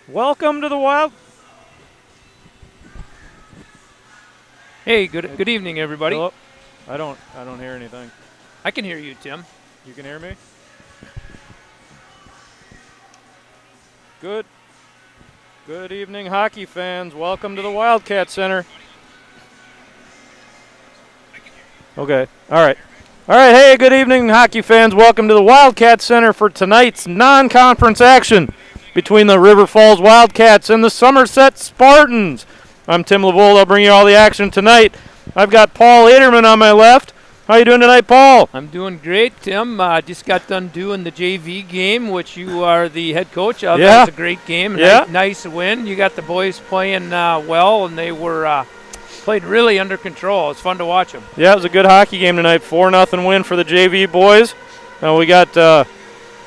Welcome to the Wild. Hey, good evening, everybody. Hello. I don't hear anything. I can hear you, Tim. You can hear me? Good evening, hockey fans. Welcome to the Wildcat Center. Okay. All right. Hey, good evening, hockey fans. Welcome to the Wildcat Center for tonight's non-conference action between the River Falls Wildcats and the Somerset Spartans. I'm Tim Lavold. I'll bring you all the action tonight. I've got Paul Aderman on my left. How you doing tonight, Paul? I'm doing great, Tim. Just got done doing the JV game, which you are the head coach of. Yeah. That was a great game. Yeah. Nice win. You got the boys playing well, and they were played really under control. It's fun to watch them. Yeah, it was a good hockey game tonight. 4-0 win for the JV boys. We got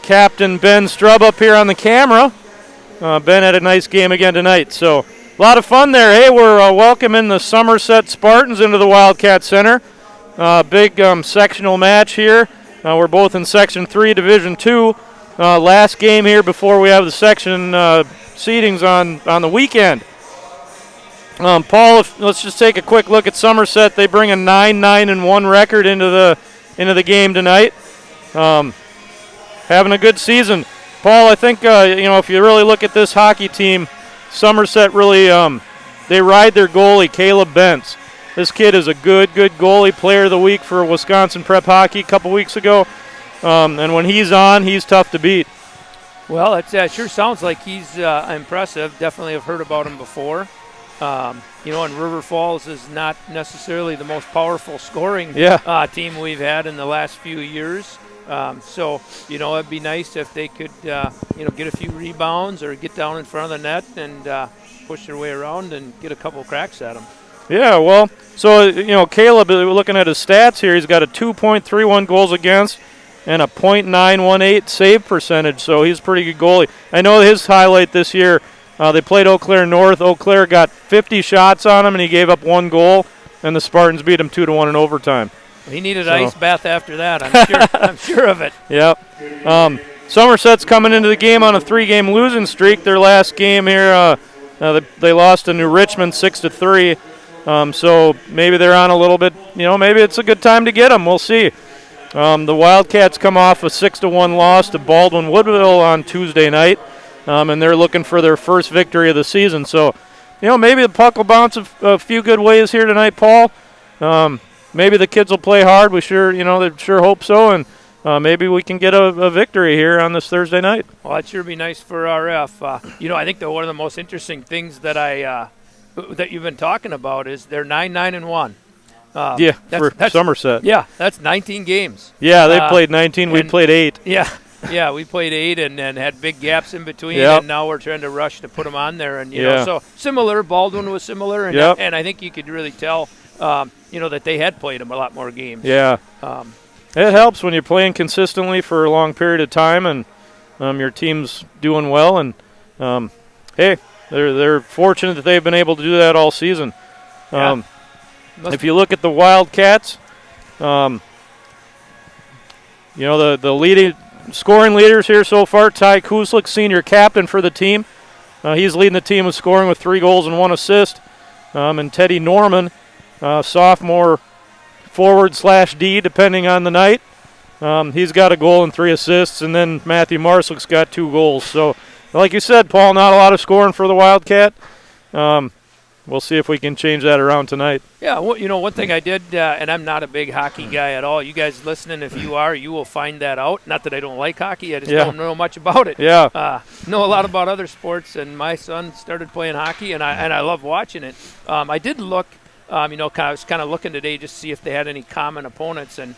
Captain Ben Strub up here on the camera. Ben had a nice game again tonight. So a lot of fun there. Hey, we're welcoming the Somerset Spartans into the Wildcat Center. Big sectional match here. We're both in Section 3, Division 2. Last game here before we have the section seedings on the weekend. Paul, let's just take a quick look at Somerset. They bring a 9-9-1 record into the game tonight. Having a good season. Paul, I think if you really look at this hockey team, Somerset really they ride their goalie, Caleb Bentz. This kid is a good goalie, player of the week for Wisconsin Prep Hockey a couple weeks ago. And when he's on, he's tough to beat. Well, it sure sounds like he's impressive. Definitely have heard about him before. And River Falls is not necessarily the most powerful scoring team we've had in the last few years. So it'd be nice if they could, get a few rebounds or get down in front of the net and push their way around and get a couple cracks at them. Yeah, well, so, Caleb, looking at his stats here, he's got a 2.31 goals against and a .918 save percentage, so he's a pretty good goalie. I know his highlight this year, they played Eau Claire North. Eau Claire got 50 shots on him, and he gave up 1 goal, and the Spartans beat him 2-1 in overtime. He needed an ice bath after that. I'm sure of it. Yep. Somerset's coming into the game on a 3-game losing streak. Their last game here, they lost to New Richmond 6-3. So maybe they're on a little bit. Maybe it's a good time to get them. We'll see. The Wildcats come off a 6-1 loss to Baldwin Woodville on Tuesday night, and they're looking for their first victory of the season. So, maybe the puck will bounce a few good ways here tonight, Paul. Maybe the kids will play hard. We sure hope so, and maybe we can get a victory here on this Thursday night. Well, that'd sure be nice for RF. I think that one of the most interesting things that that you've been talking about is they're 9-9-1. For Somerset. Yeah, that's 19 games. Yeah, they played 19. We played 8. Yeah, we played 8 and had big gaps in between, Yep. and now we're trying to rush to put them on there. And Yeah. so similar. Baldwin was similar, and Yep. and I think you could really tell, that they had played them a lot more games. Yeah. It helps when you're playing consistently for a long period of time, and your team's doing well. And hey, they're fortunate that they've been able to do that all season. If you look at the Wildcats, the leading scoring leaders here so far, Ty Kuslik, senior captain for the team. He's leading the team with scoring with 3 goals and 1 assist. And Teddy Norman, sophomore forward/D, depending on the night. He's got a goal and 3 assists. And then Matthew Marslick's got 2 goals. So, like you said, Paul, not a lot of scoring for the Wildcat. We'll see if we can change that around tonight. Yeah, well, one thing I did, and I'm not a big hockey guy at all. You guys listening, if you are, you will find that out. Not that I don't like hockey, I just don't know much about it. Yeah. Know a lot about other sports, and my son started playing hockey, and I love watching it. I did look, I was kind of looking today just to see if they had any common opponents, and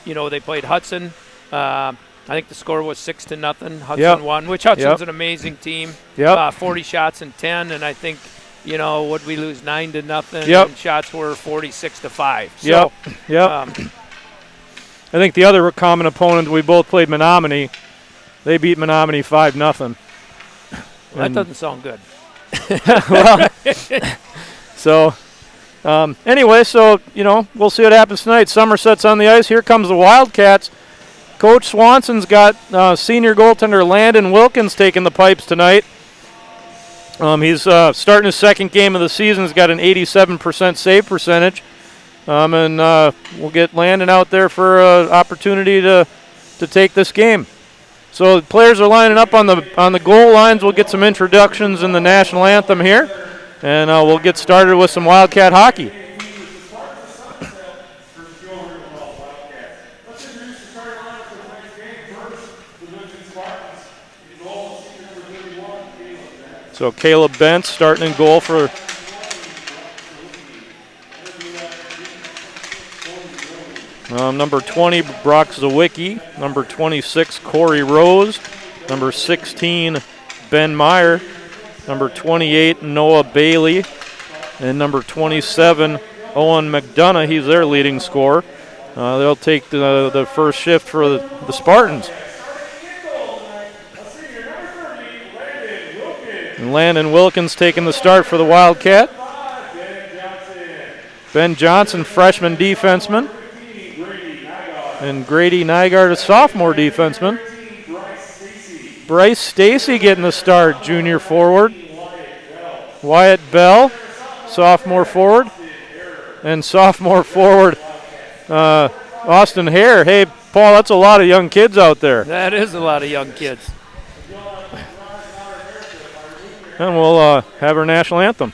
they played Hudson. I think the score was 6-0. Hudson won, which Hudson's an amazing team. 40 shots and 10, and I think. Would we lose 9-0? Yep. And shots were 46-5. So, Yep. I think the other common opponent, we both played Menominee. They beat Menominee 5-0. That doesn't sound good. Anyway, we'll see what happens tonight. Somerset's on the ice. Here comes the Wildcats. Coach Swanson's got senior goaltender Landon Wilkins taking the pipes tonight. He's starting his second game of the season. He's got an 87% save percentage. And we'll get Landon out there for an opportunity to take this game. So the players are lining up on the goal lines. We'll get some introductions in the national anthem here, and we'll get started with some Wildcat hockey. So Caleb Bentz starting in goal for number 20, Brock Zawicki. Number 26, Corey Rose. Number 16, Ben Meyer. Number 28, Noah Bailey. And number 27, Owen McDonough. He's their leading scorer. They'll take the first shift for the Spartans. And Landon Wilkins taking the start for the Wildcat. Ben Johnson, freshman defenseman. And Grady Nygaard, a sophomore defenseman. Bryce Stacy getting the start, junior forward. Wyatt Bell, sophomore forward. And sophomore forward, Austin Hare. Hey, Paul, that's a lot of young kids out there. That is a lot of young kids. And we'll have our national anthem.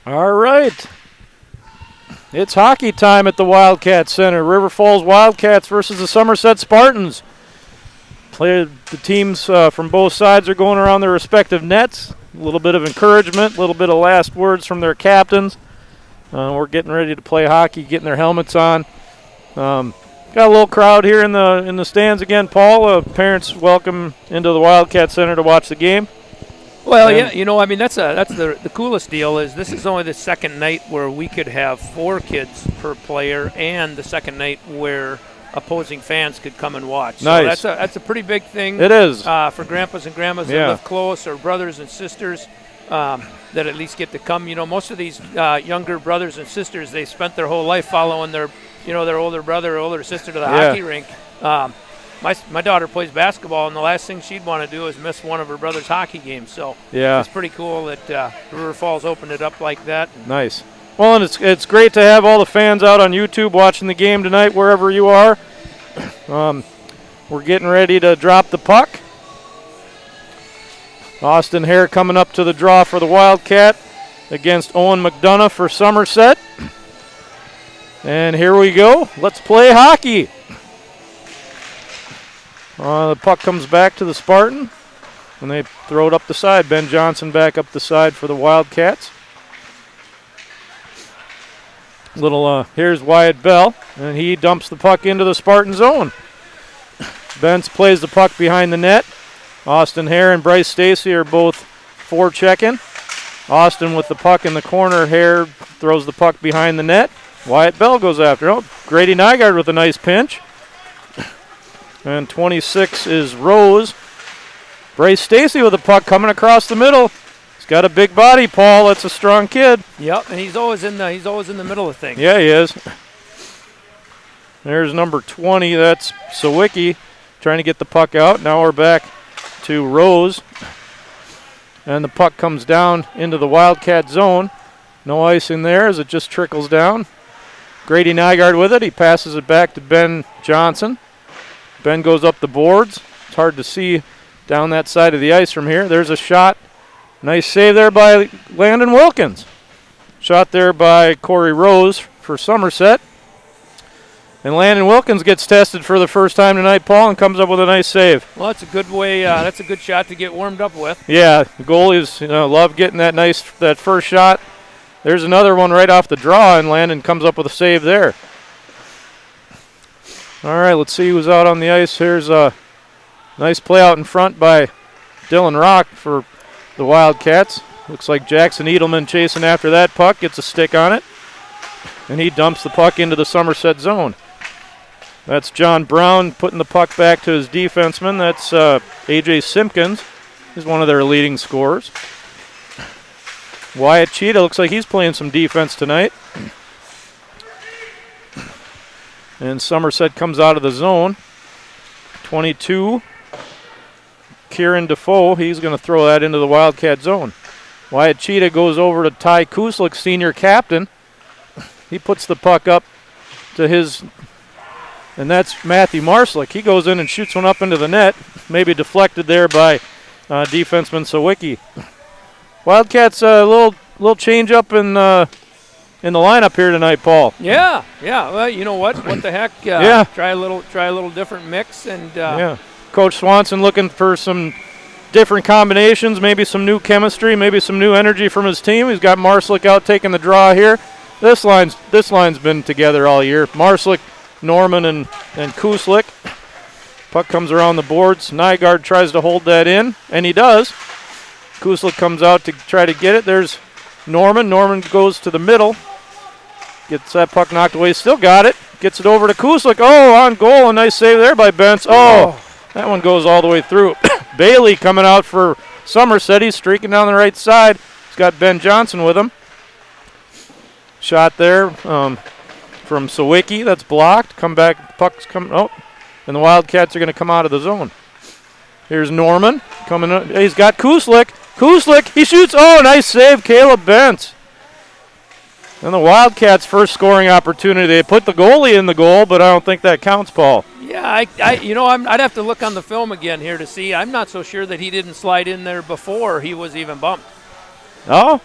All right. It's hockey time at the Wildcat Center. River Falls Wildcats versus the Somerset Spartans. The teams from both sides are going around their respective nets. A little bit of encouragement, a little bit of last words from their captains. We're getting ready to play hockey, getting their helmets on. Got a little crowd here in the stands again, Paul. Parents welcome into the Wildcat Center to watch the game. Well, yeah, that's the coolest deal is this is only the second night where we could have 4 kids per player, and the second night where opposing fans could come and watch. Nice. So that's a pretty big thing. It is for grandpas and grandmas that live close, or brothers and sisters that at least get to come. Most of these younger brothers and sisters, they spent their whole life following their older brother or older sister to the hockey rink. My daughter plays basketball, and the last thing she'd want to do is miss one of her brother's hockey games. So it's pretty cool that River Falls opened it up like that. Nice. Well, and it's great to have all the fans out on YouTube watching the game tonight, wherever you are. We're getting ready to drop the puck. Austin Hare coming up to the draw for the Wildcat against Owen McDonough for Somerset. And here we go. Let's play hockey. The puck comes back to the Spartan, and they throw it up the side. Ben Johnson back up the side for the Wildcats. Here's Wyatt Bell, and he dumps the puck into the Spartan zone. Bentz plays the puck behind the net. Austin Hare and Bryce Stacy are both forechecking. Austin with the puck in the corner. Hare throws the puck behind the net. Wyatt Bell goes after. Grady Nygaard with a nice pinch. And 26 is Rose. Bryce Stacy with the puck coming across the middle. He's got a big body, Paul. That's a strong kid. Yep, and he's always in the middle of things. Yeah, he is. There's number 20. That's Sawicki trying to get the puck out. Now we're back to Rose. And the puck comes down into the Wildcat zone. No icing there as it just trickles down. Grady Nygaard with it. He passes it back to Ben Johnson. Ben goes up the boards. It's hard to see down that side of the ice from here. There's a shot. Nice save there by Landon Wilkins. Shot there by Corey Rose for Somerset. And Landon Wilkins gets tested for the first time tonight, Paul, and comes up with a nice save. Well, that's a good way. That's a good shot to get warmed up with. Yeah, the goalies love getting that first shot. There's another one right off the draw, and Landon comes up with a save there. All right, let's see who's out on the ice. Here's a nice play out in front by Dylan Rock for the Wildcats. Looks like Jackson Edelman chasing after that puck, gets a stick on it, and he dumps the puck into the Somerset zone. That's John Brown putting the puck back to his defenseman. That's A.J. Simpkins. He's one of their leading scorers. Wyatt Cheetah looks like he's playing some defense tonight. And Somerset comes out of the zone. 22, Kieran Defoe. He's going to throw that into the Wildcat zone. Wyatt Cheetah goes over to Ty Kuslik, senior captain. He puts the puck up to his, and that's Matthew Marslick. He goes in and shoots one up into the net, maybe deflected there by defenseman Sawicki. Wildcats a little change up in the lineup here tonight, Paul. Yeah. Well, you know what? What the heck? Yeah. Try a little different mix, and yeah. Coach Swanson looking for some different combinations, maybe some new chemistry, maybe some new energy from his team. He's got Marslick out taking the draw here. This line's been together all year. Marslick, Norman, and Kuslik. Puck comes around the boards. Nygaard tries to hold that in, and he does. Kuslik comes out to try to get it. There's Norman. Norman goes to the middle. Gets that puck knocked away. Still got it. Gets it over to Kuslik. Oh, on goal. A nice save there by Bentz. Oh, that one goes all the way through. Bailey coming out for Somerset. He's streaking down the right side. He's got Ben Johnson with him. Shot there from Sawicki. That's blocked. Come back. Puck's coming. Oh, and the Wildcats are going to come out of the zone. Here's Norman coming up. He's got Kuslik. Kuslik, he shoots. Oh, nice save, Caleb Bentz. And the Wildcats' first scoring opportunity. They put the goalie in the goal, but I don't think that counts, Paul. Yeah, I'd have to look on the film again here to see. I'm not so sure that he didn't slide in there before he was even bumped. Oh?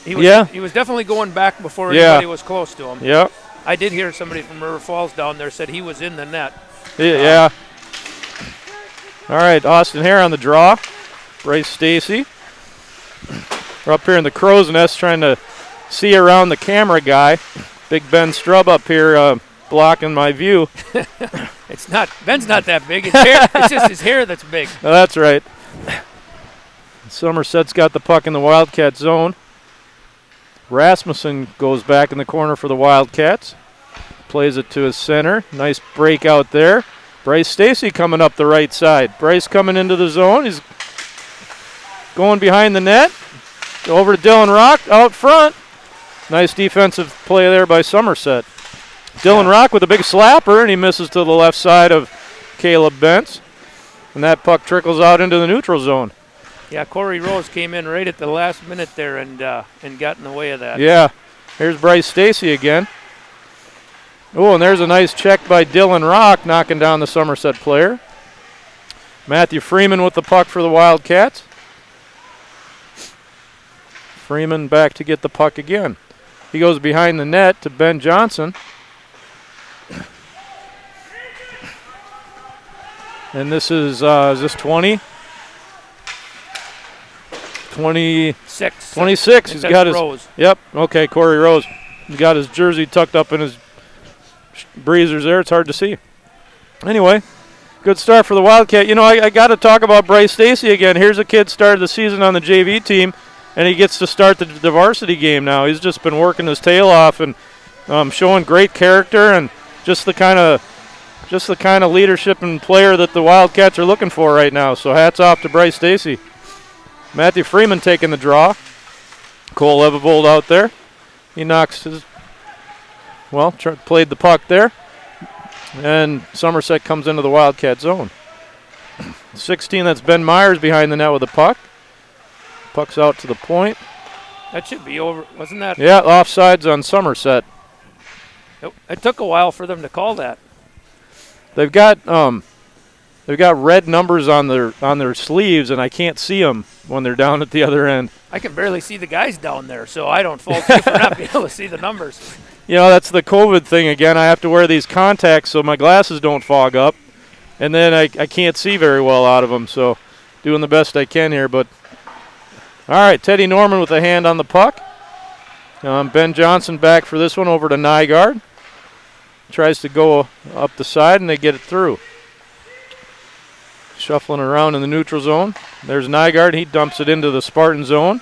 He was definitely going back before anybody was close to him. Yeah. I did hear somebody from River Falls down there said he was in the net. Yeah. All right, Austin Hare on the draw. Bryce Stacy. We're up here in the crow's nest trying to see around the camera guy. Big Ben Strub up here blocking my view. Ben's not that big. It's just his hair that's big. No, that's right. Somerset's got the puck in the Wildcat zone. Rasmussen goes back in the corner for the Wildcats. Plays it to his center. Nice break out there. Bryce Stacy coming up the right side. Bryce coming into the zone. He's going behind the net. Over to Dylan Rock out front. Nice defensive play there by Somerset. Dylan Rock with a big slapper, and he misses to the left side of Caleb Bentz. And that puck trickles out into the neutral zone. Yeah, Corey Rose came in right at the last minute there and got in the way of that. Yeah. Here's Bryce Stacy again. Oh, and there's a nice check by Dylan Rock knocking down the Somerset player. Matthew Freeman with the puck for the Wildcats. Freeman back to get the puck again. He goes behind the net to Ben Johnson. And this is this 20? 26. 26. He's got his Rose. Yep. Okay, Corey Rose. He's got his jersey tucked up in his breezers there. It's hard to see. Anyway, good start for the Wildcat. You know, I got to talk about Bryce Stacy again. Here's a kid started the season on the JV team, and he gets to start the varsity game now. He's just been working his tail off and showing great character and just the kind of leadership and player that the Wildcats are looking for right now. So hats off to Bryce Stacy. Matthew Freeman taking the draw. Cole Levevold out there. He knocks his well, played the puck there. And Somerset comes into the Wildcat zone. 16, that's Ben Myers behind the net with the puck. Puck's out to the point. That should be over, wasn't that? Yeah, offsides on Somerset. It took a while for them to call that. They've got red numbers on their sleeves, and I can't see them when they're down at the other end. I can barely see the guys down there, so I don't fault you for not being able to see the numbers. You know, that's the COVID thing again. I have to wear these contacts so my glasses don't fog up, and then I can't see very well out of them, so doing the best I can here. But all right, Teddy Norman with a hand on the puck. Ben Johnson back for this one over to Nygaard. Tries to go up the side, and they get it through. Shuffling around in the neutral zone. There's Nygaard. He dumps it into the Spartan zone.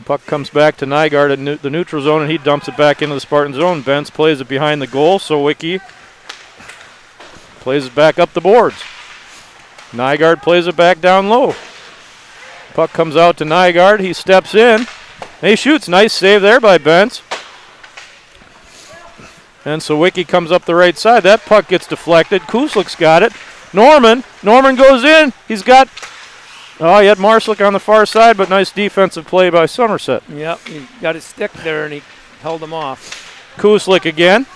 Puck comes back to Nygaard at the neutral zone, and he dumps it back into the Spartan zone. Benz plays it behind the goal, so Wiki plays it back up the boards. Nygaard plays it back down low. Puck comes out to Nygaard. He steps in. He shoots. Nice save there by Benz. And so Wiki comes up the right side. That puck gets deflected. Kuslik's got it. Norman goes in. He's got, he had Marslick on the far side, but nice defensive play by Somerset. Yep, he got his stick there and he held him off. Kuslik again.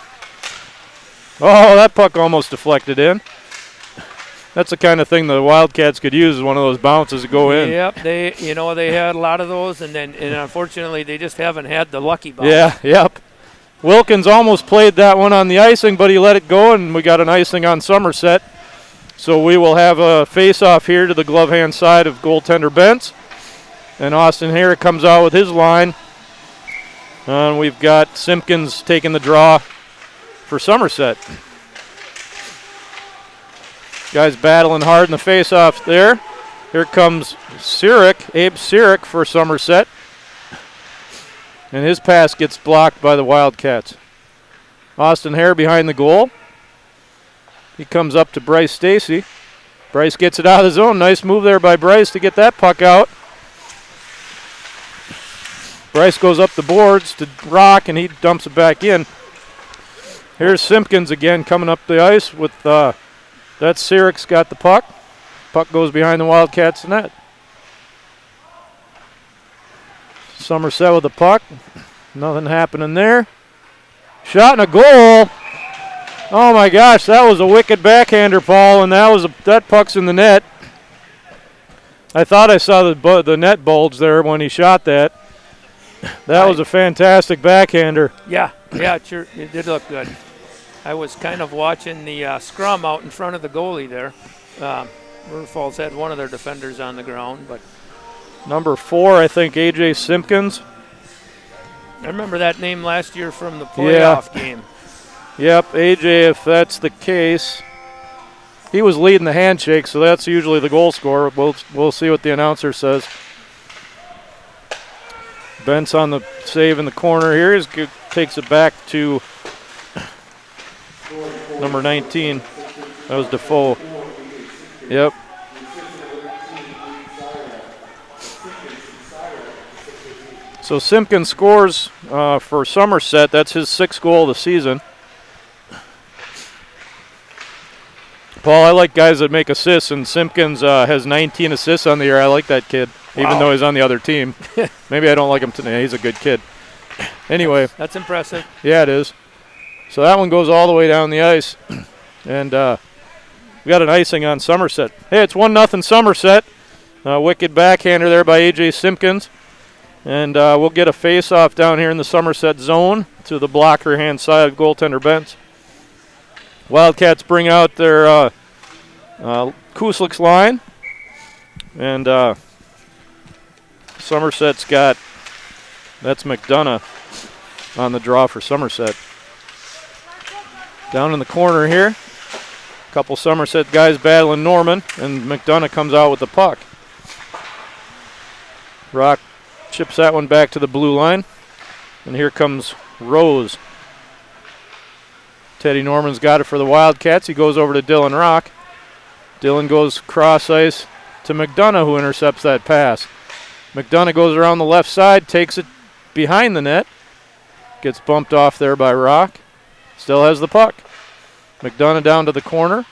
Oh, that puck almost deflected in. That's the kind of thing the Wildcats could use, is one of those bounces to go in. Yep, they had a lot of those, and unfortunately they just haven't had the lucky bounce. Yeah, yep. Wilkins almost played that one on the icing, but he let it go, and we got an icing on Somerset. So we will have a face-off here to the glove hand side of goaltender Bentz. And Austin Hare comes out with his line. And we've got Simpkins taking the draw for Somerset. Guys battling hard in the face-off there. Here comes Abe Sirik for Somerset. And his pass gets blocked by the Wildcats. Austin Hare behind the goal. He comes up to Bryce Stacy. Bryce gets it out of the zone. Nice move there by Bryce to get that puck out. Bryce goes up the boards to Rock, and he dumps it back in. Here's Simpkins again coming up the ice with that's Sirik's got the puck. Puck goes behind the Wildcats net. Somerset with the puck. Nothing happening there. Shot and a goal. Oh my gosh, that was a wicked backhander, Paul, and that puck's in the net. I thought I saw the net bulge there when he shot that. That was a fantastic backhander. Yeah, sure, it did look good. I was kind of watching the scrum out in front of the goalie there. River Falls had one of their defenders on the ground, but number 4, I think, A.J. Simpkins. I remember that name last year from the playoff game. Yep, A.J., if that's the case. He was leading the handshake, so that's usually the goal scorer. We'll see what the announcer says. Bentz on the save in the corner here. He takes it back to number 19. That was Defoe. Yep. So Simpkins scores for Somerset. That's his 6th goal of the season. Paul, I like guys that make assists, and Simpkins has 19 assists on the year. I like that kid, even though he's on the other team. Maybe I don't like him today. He's a good kid. Anyway. That's impressive. Yeah, it is. So that one goes all the way down the ice. And we got an icing on Somerset. Hey, it's 1-0 Somerset. Wicked backhander there by A.J. Simpkins. And we'll get a face-off down here in the Somerset zone to the blocker hand side of goaltender Bentz. Wildcats bring out their Kuslik's line. And Somerset's got, that's McDonough on the draw for Somerset. Down in the corner here, a couple Somerset guys battling Norman, and McDonough comes out with the puck. Rock chips that one back to the blue line. And here comes Rose. Teddy Norman's got it for the Wildcats. He goes over to Dylan Rock. Dylan goes cross ice to McDonough, who intercepts that pass. McDonough goes around the left side, takes it behind the net. Gets bumped off there by Rock. Still has the puck. McDonough down to the corner.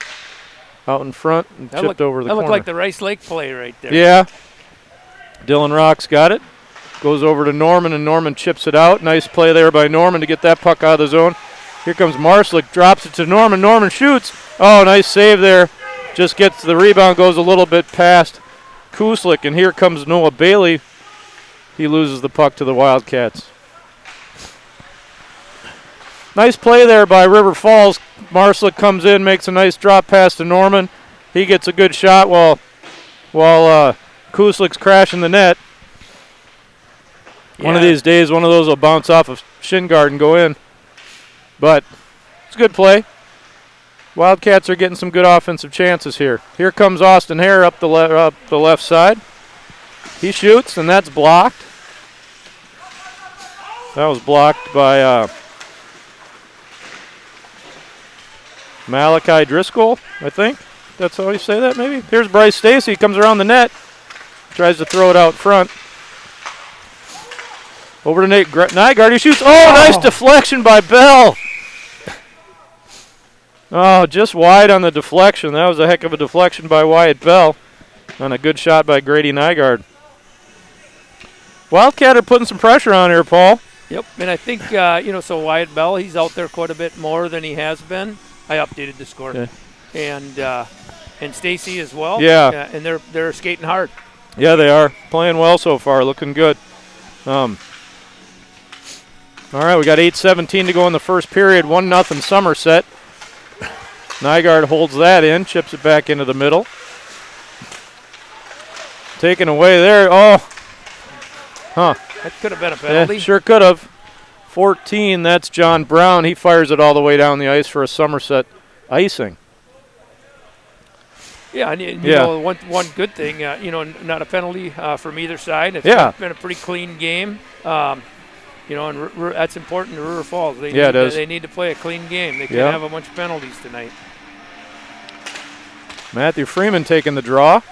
Out in front and chipped over the corner. That looked like the Rice Lake play right there. Yeah. Dylan Rock's got it. Goes over to Norman, and Norman chips it out. Nice play there by Norman to get that puck out of the zone. Here comes Marslick, drops it to Norman. Norman shoots. Oh, nice save there. Just gets the rebound, goes a little bit past Kuslik, and here comes Noah Bailey. He loses the puck to the Wildcats. Nice play there by River Falls. Marslick comes in, makes a nice drop pass to Norman. He gets a good shot while Kuslik's crashing the net. Yeah. One of these days, one of those will bounce off of shin guard and go in. But it's a good play. Wildcats are getting some good offensive chances here. Here comes Austin Hare up the left side. He shoots, and that's blocked. That was blocked by Malachi Driscoll, I think. That's how you say that, maybe? Here's Bryce Stacy. Comes around the net. Tries to throw it out front. Over to Nate Nygaard. He shoots. Oh, nice deflection by Bell. Oh, just wide on the deflection. That was a heck of a deflection by Wyatt Bell. And a good shot by Grady Nygaard. Wildcat are putting some pressure on here, Paul. Yep, and I think, so Wyatt Bell, he's out there quite a bit more than he has been. I updated the score. Okay. And Stacy as well. Yeah. And they're skating hard. Yeah, they are. Playing well so far. Looking good. All right, we got 8:17 to go in the first period. 1-0 Somerset. Nygaard holds that in, chips it back into the middle. Taken away there. Oh. Huh. That could have been a penalty. Sure could have. 14, that's John Brown. He fires it all the way down the ice for a Somerset icing. Yeah, and you know, one good thing, not a penalty from either side. It's been a pretty clean game. And that's important to River Falls. They need to play a clean game. They can't have a bunch of penalties tonight. Matthew Freeman taking the draw.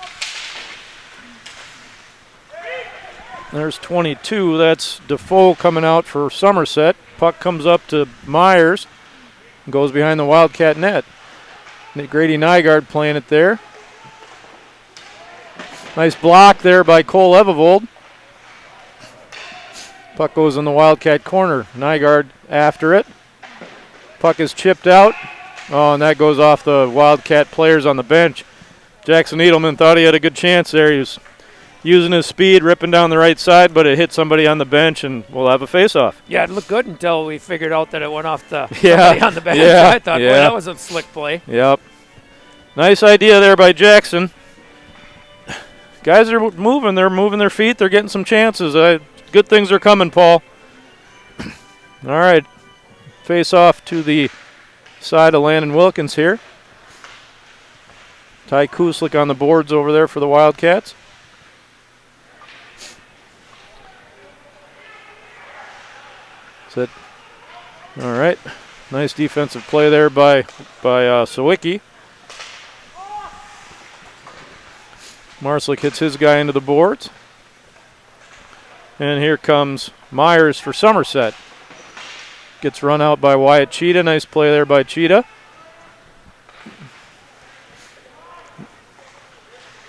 There's 22. That's Defoe coming out for Somerset. Puck comes up to Myers. Goes behind the Wildcat net. Grady Nygaard playing it there. Nice block there by Cole Evevold. Puck goes in the Wildcat corner. Nygaard after it. Puck is chipped out. Oh, and that goes off the Wildcat players on the bench. Jackson Edelman thought he had a good chance there. He was using his speed, ripping down the right side, but it hit somebody on the bench, and we'll have a face-off. Yeah, it looked good until we figured out that it went off somebody on the bench. I thought, boy, that was a slick play. Yep. Nice idea there by Jackson. Guys are moving. They're moving their feet. They're getting some chances. Good things are coming, Paul. All right. Face-off to the side of Landon Wilkins here. Ty Kuslik on the boards over there for the Wildcats. All right. Nice defensive play there by Sawicki. Marslick hits his guy into the boards. And here comes Myers for Somerset. Gets run out by Wyatt Cheetah. Nice play there by Cheetah.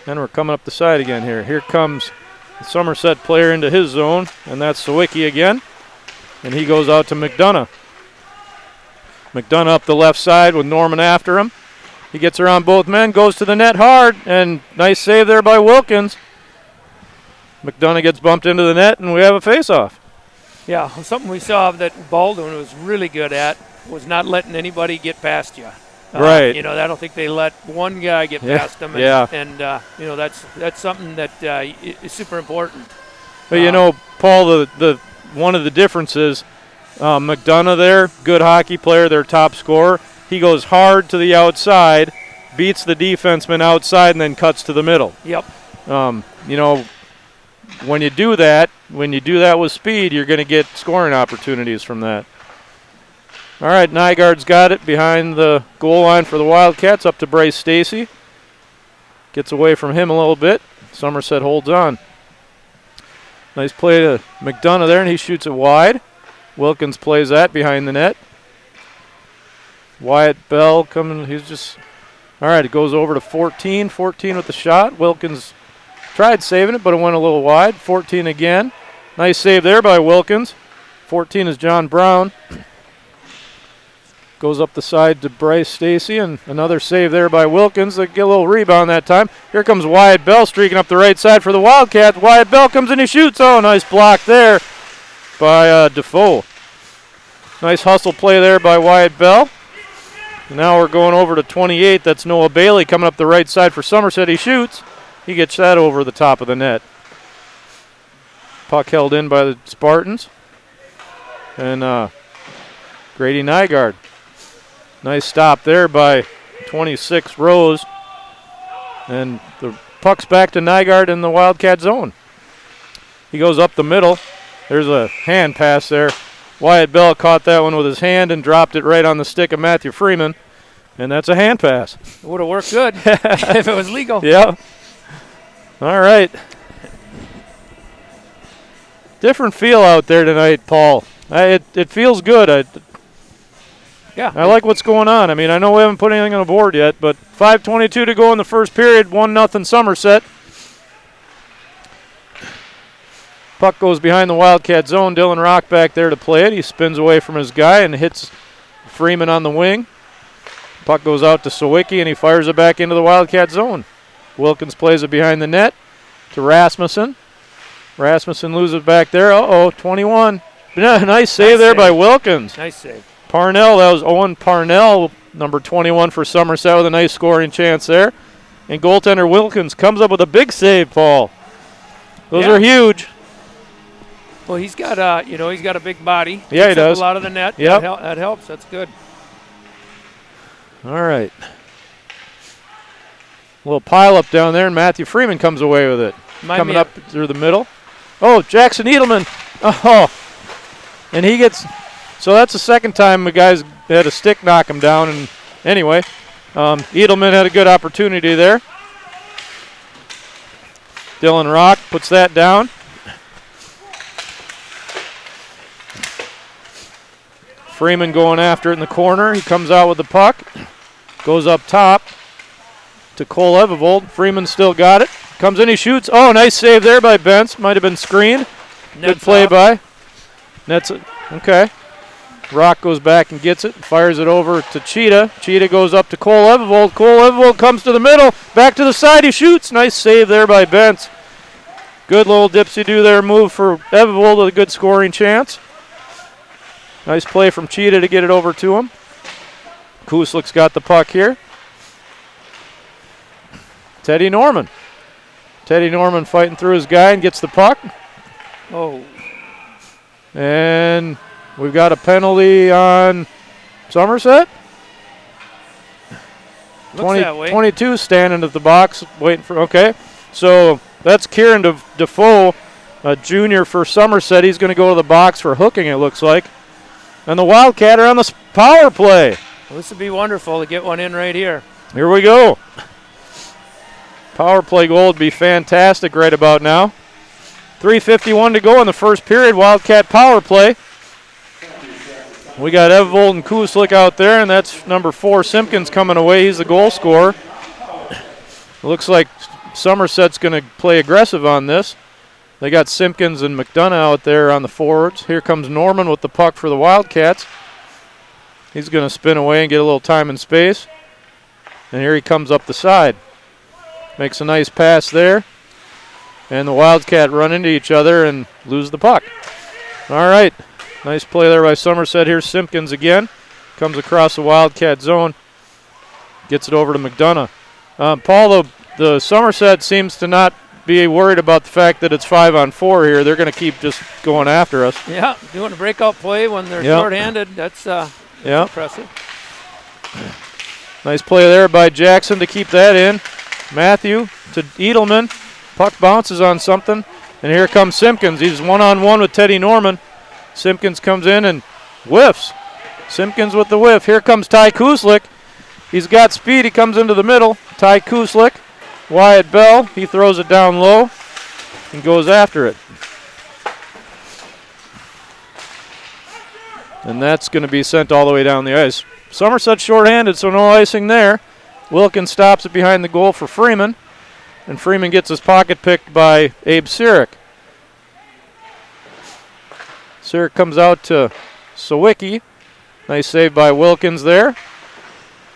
And we're coming up the side again here. Here comes the Somerset player into his zone, and that's Sawicki again. And he goes out to McDonough. McDonough up the left side with Norman after him. He gets around both men, goes to the net hard, and nice save there by Wilkins. McDonough gets bumped into the net, and we have a face-off. Yeah, something we saw that Baldwin was really good at was not letting anybody get past you. Right. I don't think they let one guy get past them. And that's something that is super important. But, Paul, the one of the differences, McDonough there, good hockey player, their top scorer. He goes hard to the outside, beats the defenseman outside, and then cuts to the middle. Yep. When you do that with speed, you're going to get scoring opportunities from that. All right, Nygaard's got it behind the goal line for the Wildcats, up to Bryce Stacy. Gets away from him a little bit. Somerset holds on. Nice play to McDonough there, and he shoots it wide. Wilkins plays that behind the net. Wyatt Bell coming, he's just, all right, it goes over to 14. 14 with the shot. Wilkins tried saving it, but it went a little wide. 14 again. Nice save there by Wilkins. 14 is John Brown. Goes up the side to Bryce Stacy, and another save there by Wilkins. They get a little rebound that time. Here comes Wyatt Bell streaking up the right side for the Wildcats. Wyatt Bell comes in, he shoots. Oh, nice block there by Defoe. Nice hustle play there by Wyatt Bell. Now we're going over to 28. That's Noah Bailey coming up the right side for Somerset. He shoots. He gets that over the top of the net. Puck held in by the Spartans. And Grady Nygaard. Nice stop there by 26 Rose. And the puck's back to Nygaard in the Wildcat zone. He goes up the middle. There's a hand pass there. Wyatt Bell caught that one with his hand and dropped it right on the stick of Matthew Freeman. And that's a hand pass. It would have worked good if it was legal. Yeah. All right. Different feel out there tonight, Paul. It feels good. I like what's going on. I mean, I know we haven't put anything on the board yet, but 5:22 to go in the first period, 1-0 Somerset. Puck goes behind the Wildcat zone. Dylan Rock back there to play it. He spins away from his guy and hits Freeman on the wing. Puck goes out to Sawicki, and he fires it back into the Wildcat zone. Wilkins plays it behind the net to Rasmussen. Rasmussen loses back there. 21. Nice save there by Wilkins. Nice save. Parnell, that was Owen Parnell, number 21 for Somerset, with a nice scoring chance there. And goaltender Wilkins comes up with a big save, Paul. Those are huge. Well, he's got a big body. Yeah, he does. A lot of the net. Yep. That helps. That's good. All right. A little pile up down there, and Matthew Freeman comes away with it. Coming up through the middle. Oh, Jackson Edelman. Oh. And he gets, so that's the second time the guys had a stick knock him down. And anyway, Edelman had a good opportunity there. Dylan Rock puts that down. Freeman going after it in the corner. He comes out with the puck. Goes up top to Cole Evevold. Freeman still got it. Comes in, he shoots. Oh, nice save there by Bentz. Might have been screened. Good play by. That's it. Okay. Rock goes back and gets it. Fires it over to Cheetah. Cheetah goes up to Cole Evevold. Cole Evevold comes to the middle. Back to the side. He shoots. Nice save there by Bentz. Good little dipsy-do there move for Evevold with a good scoring chance. Nice play from Cheetah to get it over to him. Kuslik's got the puck here. Teddy Norman. Teddy Norman fighting through his guy and gets the puck. Oh. And we've got a penalty on Somerset. 22 standing at the box waiting for, okay. So that's Kieran Defoe, a junior for Somerset. He's going to go to the box for hooking, it looks like. And the Wildcat are on the power play. Well, this would be wonderful to get one in right here. Here we go. Power play goal would be fantastic right about now. 3:51 to go in the first period. Wildcat power play. We got Evevold and Kuslik out there, and that's number 4, Simpkins, coming away. He's the goal scorer. Looks like Somerset's going to play aggressive on this. They got Simpkins and McDonough out there on the forwards. Here comes Norman with the puck for the Wildcats. He's going to spin away and get a little time and space. And here he comes up the side. Makes a nice pass there. And the Wildcat run into each other and lose the puck. All right. Nice play there by Somerset. Here's Simpkins again. Comes across the Wildcat zone. Gets it over to McDonough. Paul, the Somerset seems to not be worried about the fact that it's 5-on-4 here. They're going to keep just going after us. Yeah, doing a breakout play when they're short-handed. That's impressive. Nice play there by Jackson to keep that in. Matthew to Edelman. Puck bounces on something. And here comes Simpkins. He's one-on-one with Teddy Norman. Simpkins comes in and whiffs. Simpkins with the whiff. Here comes Ty Kuslik. He's got speed. He comes into the middle. Ty Kuslik. Wyatt Bell. He throws it down low and goes after it. And that's going to be sent all the way down the ice. Somerset shorthanded, so no icing there. Wilkins stops it behind the goal for Freeman. And Freeman gets his pocket picked by Abe Sirik. Sirik comes out to Sawicki. Nice save by Wilkins there.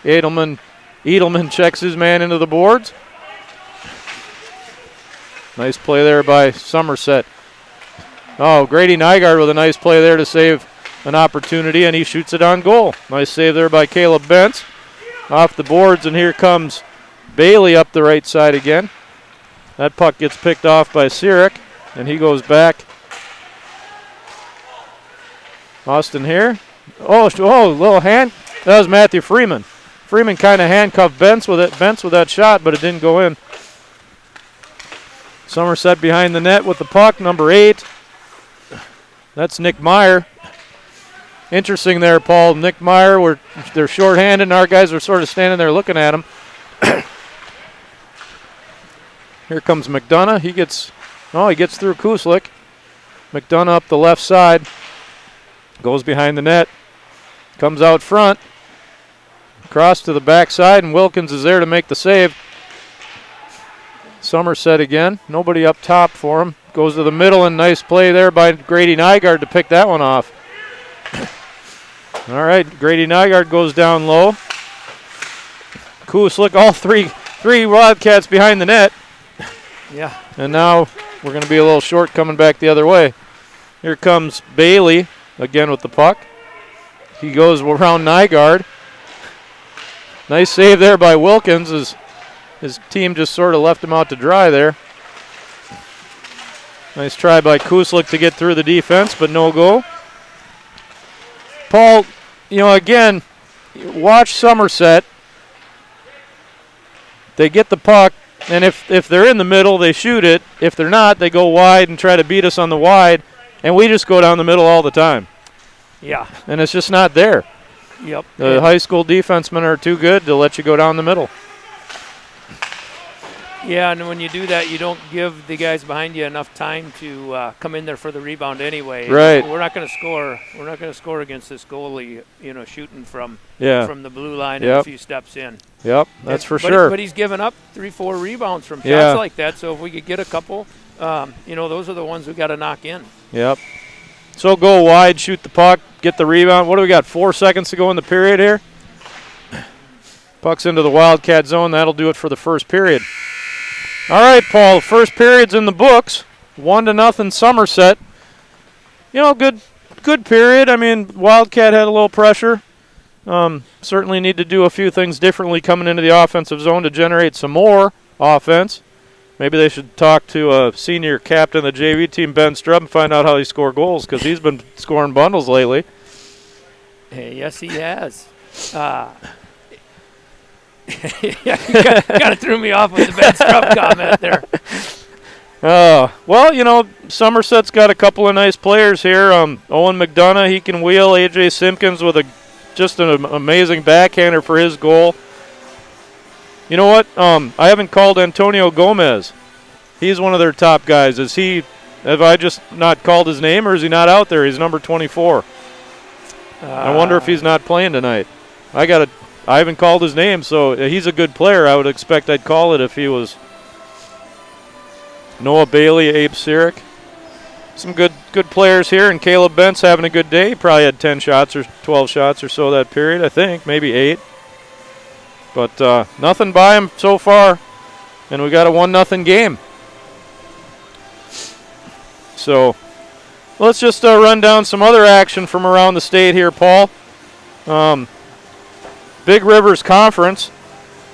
Edelman checks his man into the boards. Nice play there by Somerset. Oh, Grady Nygaard with a nice play there to save an opportunity, and he shoots it on goal. Nice save there by Caleb Bentz. Off the boards, and here comes Bailey up the right side again. That puck gets picked off by Sirik, and he goes back. Austin here. Oh, little hand. That was Matthew Freeman. Freeman kind of handcuffed Bentz with that shot, but it didn't go in. Somerset behind the net with the puck, number 8. That's Nick Meyer. Interesting there, Paul. Nick Meyer, they're shorthanded, and our guys are sort of standing there looking at him. Here comes McDonough. He gets through Kuslik. McDonough up the left side. Goes behind the net. Comes out front. Cross to the backside, and Wilkins is there to make the save. Somerset again. Nobody up top for him. Goes to the middle, and nice play there by Grady Nygaard to pick that one off. All right, Grady Nygaard goes down low. Kuslik, all three Wildcats behind the net. Yeah. And now we're going to be a little short coming back the other way. Here comes Bailey again with the puck. He goes around Nygaard. Nice save there by Wilkins. His team just sort of left him out to dry there. Nice try by Kuslik to get through the defense, but no go. Paul, again, watch Somerset. They get the puck, and if they're in the middle, they shoot it. If they're not, they go wide and try to beat us on the wide, and we just go down the middle all the time. Yeah. And it's just not there. Yep. The high school defensemen are too good to let you go down the middle. Yeah, and when you do that, you don't give the guys behind you enough time to come in there for the rebound anyway. Right. We're not going to score. We're not going to score against this goalie, shooting from the blue line and a few steps in. Yep, that's for sure. But he's given up 3-4 rebounds from shots like that. So if we could get a couple, those are the ones we got to knock in. Yep. So go wide, shoot the puck, get the rebound. What do we got? 4 seconds to go in the period here. Puck's into the Wildcat zone. That'll do it for the first period. All right, Paul, first period's in the books. 1-0 Somerset. Good period. I mean, Wildcat had a little pressure. Certainly need to do a few things differently coming into the offensive zone to generate some more offense. Maybe they should talk to a senior captain of the JV team, Ben Strubb, and find out how he scores goals, because he's been scoring bundles lately. Hey, yes, he has. Yeah, you kind of threw me off with the Ben Strubb comment there. Well, Somerset's got a couple of nice players here. Owen McDonough, he can wheel. A.J. Simpkins with just an amazing backhander for his goal. You know what? I haven't called Antonio Gomez. He's one of their top guys. Have I just not called his name, or is he not out there? He's number 24. I wonder if he's not playing tonight. I haven't called his name, so he's a good player. I would expect I'd call it if he was. Noah Bailey, Abe Sirik. Some good players here, and Caleb Bentz having a good day. He probably had 10 shots or 12 shots or so that period, I think. Maybe 8. But nothing by him so far, and we got a 1-0 game. So let's just run down some other action from around the state here, Paul. Big Rivers Conference.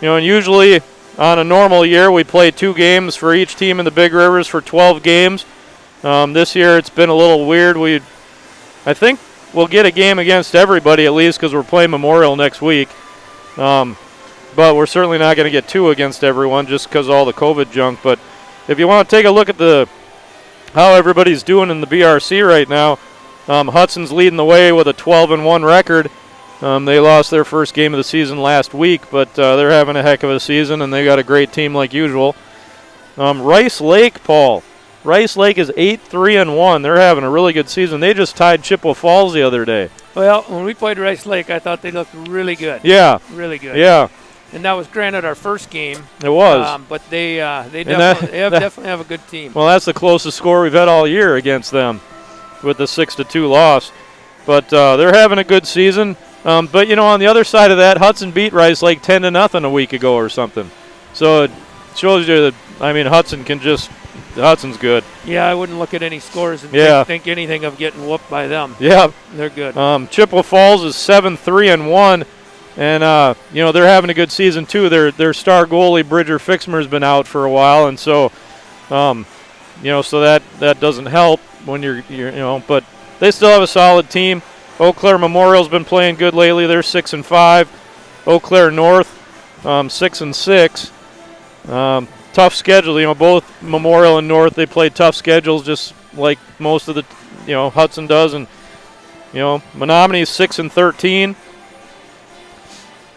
And usually on a normal year we play 2 games for each team in the Big Rivers for 12 games. This year it's been a little weird. I think we'll get a game against everybody at least, because we're playing Memorial next week. But we're certainly not going to get 2 against everyone just because of all the COVID junk. But if you want to take a look at how everybody's doing in the BRC right now, Hudson's leading the way with a 12-1 record. They lost their first game of the season last week, but they're having a heck of a season, and they got a great team like usual. Rice Lake, Paul. Rice Lake is 8-3-1. They're having a really good season. They just tied Chippewa Falls the other day. Well, when we played Rice Lake, I thought they looked really good. Yeah. Really good. Yeah. And that was granted our first game. It was. But they definitely have a good team. Well, that's the closest score we've had all year against them with the 6-2 loss. But they're having a good season. But, you know, on the other side of that, Hudson beat Rice Lake 10-0 a week ago or something. So it shows you that, I mean, Hudson's good. Yeah, I wouldn't look at any scores and think anything of getting whooped by them. Yeah. They're good. Chippewa Falls is 7-3-1. And, you know, they're having a good season, too. Their star goalie, Bridger Fixmer, has been out for a while. And so, you know, so that doesn't help when you're, you know, but they still have a solid team. Eau Claire Memorial's been playing good lately. They're 6-5. Eau Claire North, 6-6. Tough schedule, you know, both Memorial and North, they play tough schedules just like most of the, you know, Hudson does. And, you know, Menominee is 6-13.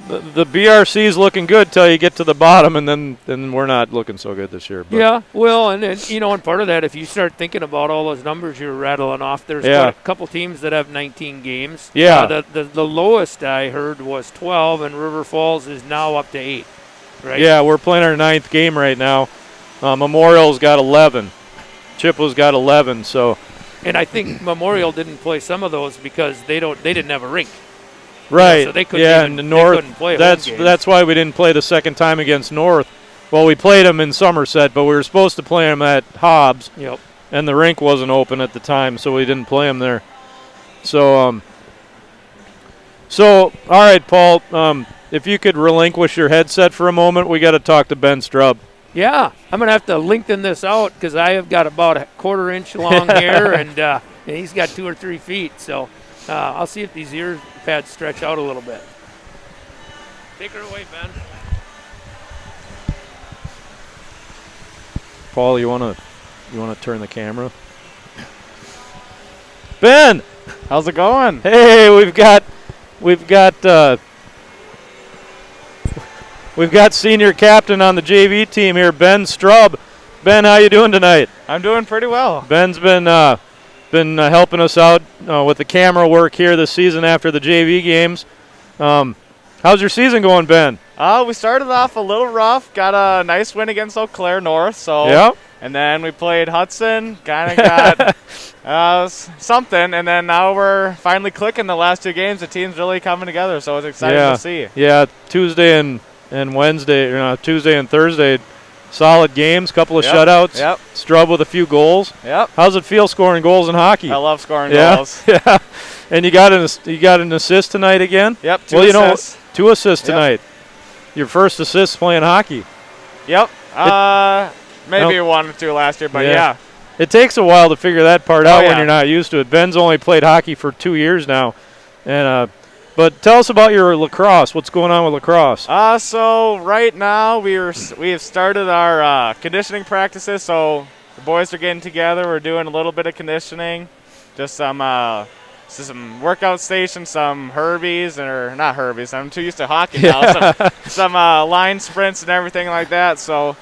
The BRC is looking good till you get to the bottom, and then we're not looking so good this year. But. Yeah, well, and you know, and part of that, if you start thinking about all those numbers you're rattling off, there's a couple teams that have 19 games. Yeah. The lowest I heard was 12, and River Falls is now up to 8. Right? Yeah, we're playing our 9th game right now. Memorial's got 11. Chippewa's got 11. So. And I think Memorial didn't play some of those because they didn't have a rink. Right. So they couldn't North. they couldn't play That's why we didn't play the second time against North. Well, we played them in Somerset, but we were supposed to play them at Hobbs. Yep. And the rink wasn't open at the time, so we didn't play them there. So, all right, Paul. If you could relinquish your headset for a moment, we got to talk to Ben Strub. Yeah, I'm gonna have to lengthen this out because I have got about a 1/4 inch long hair, and he's got 2 or 3 feet. So. I'll see if these ear pads stretch out a little bit. Take her away, Ben. Paul, you wanna turn the camera? Ben, how's it going? Hey, we've got senior captain on the JV team here, Ben Strub. Ben, how you doing tonight? I'm doing pretty well. Ben's been helping us out with the camera work here this season after the JV games. How's your season going, Ben? We started off a little rough. Got a nice win against Eau Claire North. So yeah. And then we played Hudson. Kind of got something. And then now we're finally clicking the last 2 games. The team's really coming together. So it's exciting to see. Yeah, Tuesday and Wednesday, Tuesday and Thursday. Solid games, couple of shutouts. Yep. Strub with a few goals. Yep. How's it feel scoring goals in hockey? I love scoring goals. Yeah. And you got an assist tonight again? Yep. 2 assists. 2 assists tonight. Your first assist playing hockey. Yep. Maybe 1 or 2 last year, but yeah. It takes a while to figure that part out when you're not used to it. Ben's only played hockey for 2 years now, and but tell us about your lacrosse. What's going on with lacrosse? So right now we have started our conditioning practices. So the boys are getting together. We're doing a little bit of conditioning, just some workout stations, some Herbies, or not Herbies. I'm too used to hockey now. Some line sprints and everything like that. So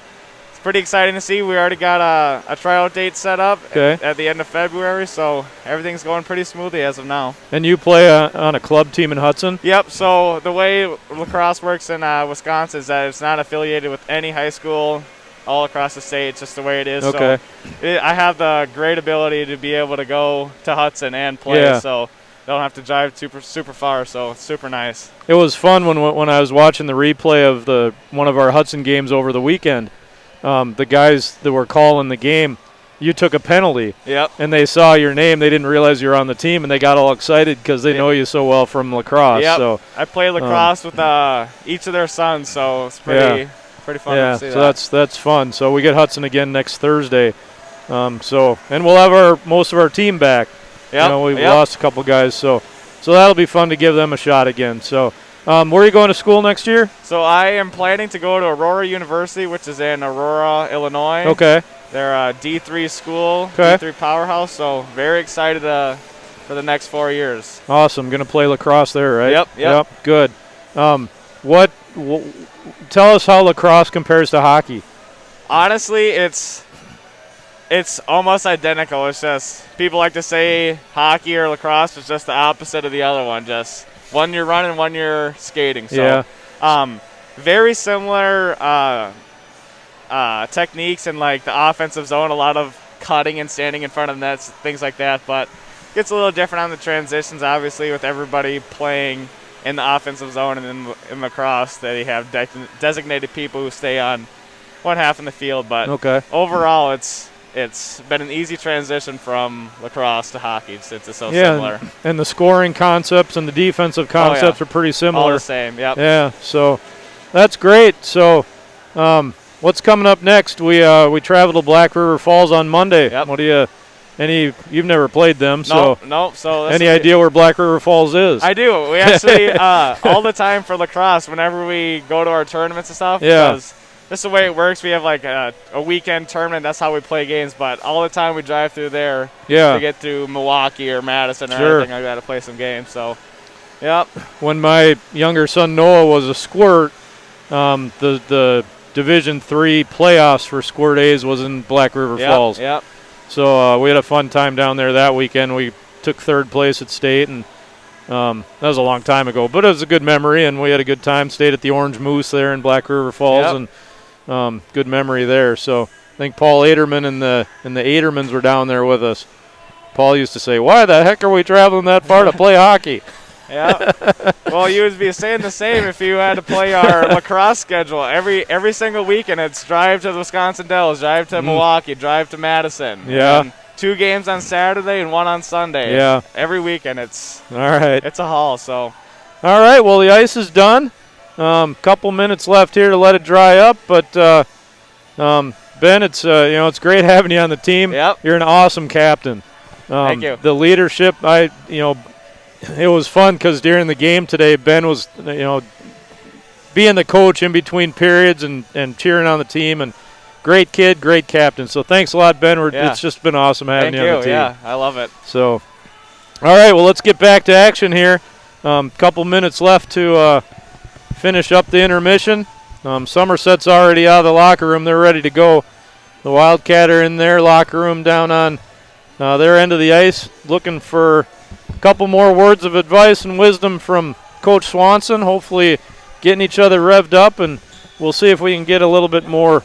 it's pretty exciting to see. We already got a tryout date set up at the end of February, so everything's going pretty smoothly as of now. And you play on a club team in Hudson? Yep. So the way lacrosse works in Wisconsin is that it's not affiliated with any high school all across the state. It's just the way it is. Okay. So I have the great ability to be able to go to Hudson and play, so don't have to drive super far, so it's super nice. It was fun when I was watching the replay of one of our Hudson games over the weekend. The guys that were calling the game, you took a penalty. Yep. And they saw your name. They didn't realize you were on the team, and they got all excited because they know you so well from lacrosse. Yep. So I played lacrosse with each of their sons, so it's pretty fun to see that. So that's fun. So we get Hudson again next Thursday. And we'll have most of our team back. Yep. We've lost a couple guys, so that'll be fun to give them a shot again. So. Where are you going to school next year? So I am planning to go to Aurora University, which is in Aurora, Illinois. Okay. They're a D3 school, D3 powerhouse, so very excited for the next 4 years. Awesome. Going to play lacrosse there, right? Yep. Good. Tell us how lacrosse compares to hockey. Honestly, it's It's almost identical. It's just people like to say hockey or lacrosse is just the opposite of the other one. Just one you're running, one you're skating. So, very similar techniques in like the offensive zone. A lot of cutting and standing in front of nets, things like that. But gets a little different on the transitions, obviously, with everybody playing in the offensive zone, and in lacrosse they have designated people who stay on one half in the field. But overall, it's been an easy transition from lacrosse to hockey since it's so similar. And the scoring concepts and the defensive concepts are pretty similar. All the same, yep. Yeah, so that's great. So what's coming up next? We travel to Black River Falls on Monday. Yep. What do you you've never played them, so nope. So any idea where Black River Falls is? I do. We actually all the time for lacrosse, whenever we go to our tournaments and stuff, because this is the way it works. We have like a weekend tournament. That's how we play games. But all the time we drive through there to get to Milwaukee or Madison or anything like that to play some games. So, yep. When my younger son Noah was a squirt, the Division III playoffs for Squirt A's was in Black River Falls. Yep. So we had a fun time down there that weekend. We took third place at state, and that was a long time ago. But it was a good memory, and we had a good time. Stayed at the Orange Moose there in Black River Falls, and good memory there. So I think Paul Aderman and the Adermans were down there with us. Paul used to say, "Why the heck are we traveling that far to play hockey?" Yeah. Well, you would be saying the same if you had to play our lacrosse schedule. Every single weekend, it's drive to the Wisconsin Dells, drive to Milwaukee, drive to Madison. Yeah. And 2 games on Saturday and 1 on Sunday. Yeah. Every weekend, it's all right. It's a haul. So. All right. Well, the ice is done. Couple minutes left here to let it dry up, but Ben, it's it's great having you on the team. Yep. You're an awesome captain. Thank you. The leadership, it was fun because during the game today, Ben was, being the coach in between periods and cheering on the team. And great kid, great captain. So thanks a lot, Ben. It's just been awesome having you on the team. Yeah, I love it. So, all right, well, let's get back to action here. Couple minutes left to finish up the intermission. Somerset's already out of the locker room. They're ready to go. The Wildcat are in their locker room down on their end of the ice, looking for a couple more words of advice and wisdom from Coach Swanson, hopefully getting each other revved up, and we'll see if we can get a little bit more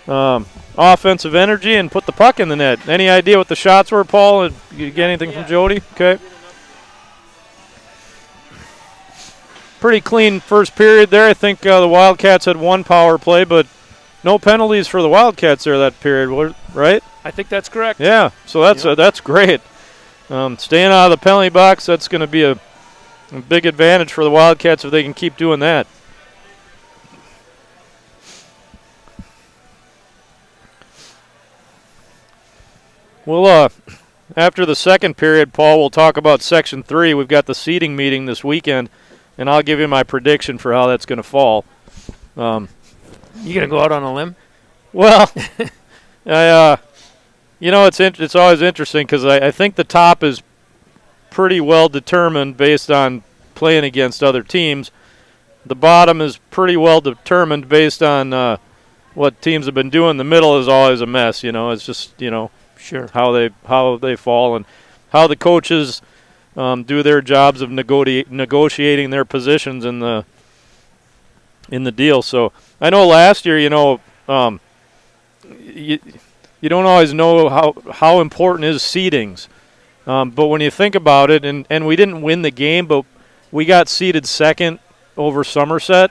offensive energy and put the puck in the net. Any idea what the shots were, Paul? Did you get anything from Jody? Okay. Pretty clean first period there. I think the Wildcats had 1 power play, but no penalties for the Wildcats there that period, right? I think that's correct. Yeah, so that's great. Staying out of the penalty box, that's going to be a big advantage for the Wildcats if they can keep doing that. Well, after the second period, Paul, we'll talk about Section 3. We've got the seeding meeting this weekend, and I'll give you my prediction for how that's going to fall. You going to go out on a limb? Well, it's always interesting because I think the top is pretty well determined based on playing against other teams. The bottom is pretty well determined based on what teams have been doing. The middle is always a mess. It's just sure how they fall and how the coaches do their jobs of negotiating their positions in the deal. So I know last year, you don't always know how important is seedings. But when you think about it, and we didn't win the game, but we got seeded second over Somerset,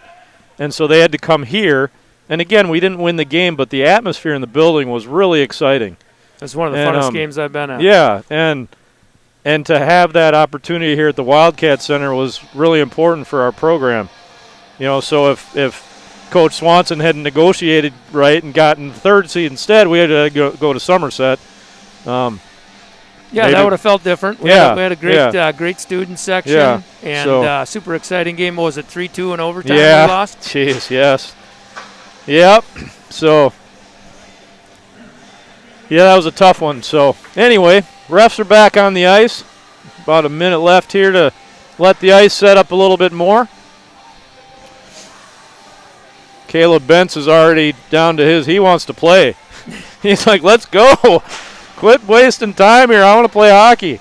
and so they had to come here. And again, we didn't win the game, but the atmosphere in the building was really exciting. It's one of the funnest games I've been at. Yeah, and to have that opportunity here at the Wildcat Center was really important for our program. So if Coach Swanson hadn't negotiated right and gotten third seed instead, we had to go to Somerset. That would have felt different. We had a great student section and super exciting game. What was it, 3-2 in overtime we lost? Jeez, yes. Yep. So, that was a tough one. So, anyway, refs are back on the ice. About a minute left here to let the ice set up a little bit more. Caleb Bentz is already down to he wants to play. He's like, let's go. Quit wasting time here. I want to play hockey.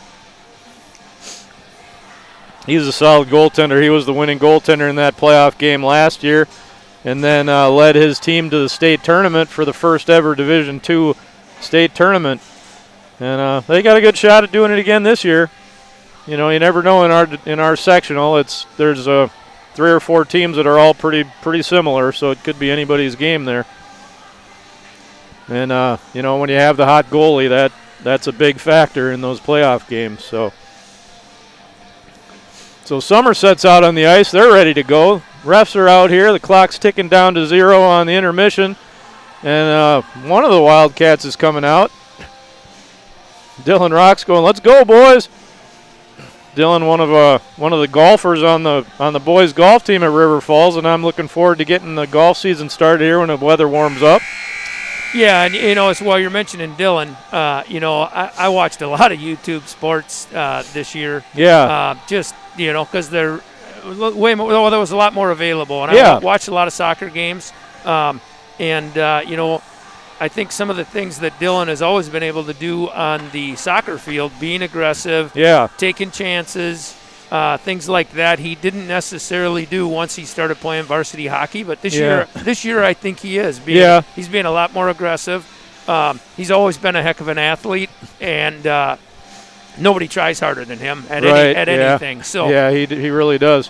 He's a solid goaltender. He was the winning goaltender in that playoff game last year, and then led his team to the state tournament for the first ever Division II state tournament. And they got a good shot at doing it again this year. You know, you never know in our sectional. There's 3 or 4 teams that are all pretty similar, so it could be anybody's game there. And you know, when you have the hot goalie, that's a big factor in those playoff games. So Somerset's out on the ice. They're ready to go. Refs are out here. The clock's ticking down to 0 on the intermission. And one of the Wildcats is coming out. Dylan Rock's going, let's go, boys. Dylan, one of the golfers on the boys' golf team at River Falls, and I'm looking forward to getting the golf season started here when the weather warms up. Yeah, and you know, while you're mentioning Dylan, you know, I watched a lot of YouTube sports this year. Yeah. Just, you know, because they're way more. Well, there was a lot more available, and yeah. I watched a lot of soccer games. And you know, I think some of the things that Dylan has always been able to do on the soccer field, being aggressive, taking chances, things like that, he didn't necessarily do once he started playing varsity hockey. But this year I think he is. He's being a lot more aggressive. He's always been a heck of an athlete, and nobody tries harder than him at anything. So yeah, he really does.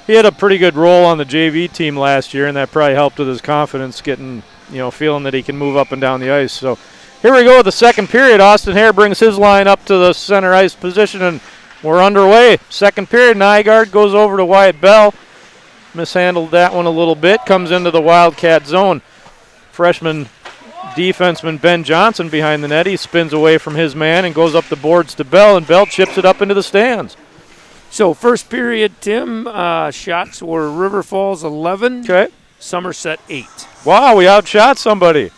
He had a pretty good role on the JV team last year, and that probably helped with his confidence, getting, you know, feeling that he can move up and down the ice. So here we go with the second period. Austin Hare brings his line up to the center ice position, and we're underway. Second period, Nygaard goes over to Wyatt Bell. Mishandled that one a little bit. Comes into the Wildcat zone. Freshman defenseman Ben Johnson behind the net. He spins away from his man and goes up the boards to Bell, and Bell chips it up into the stands. So first period, Tim, shots were River Falls 11, Somerset 8. Wow, we outshot somebody.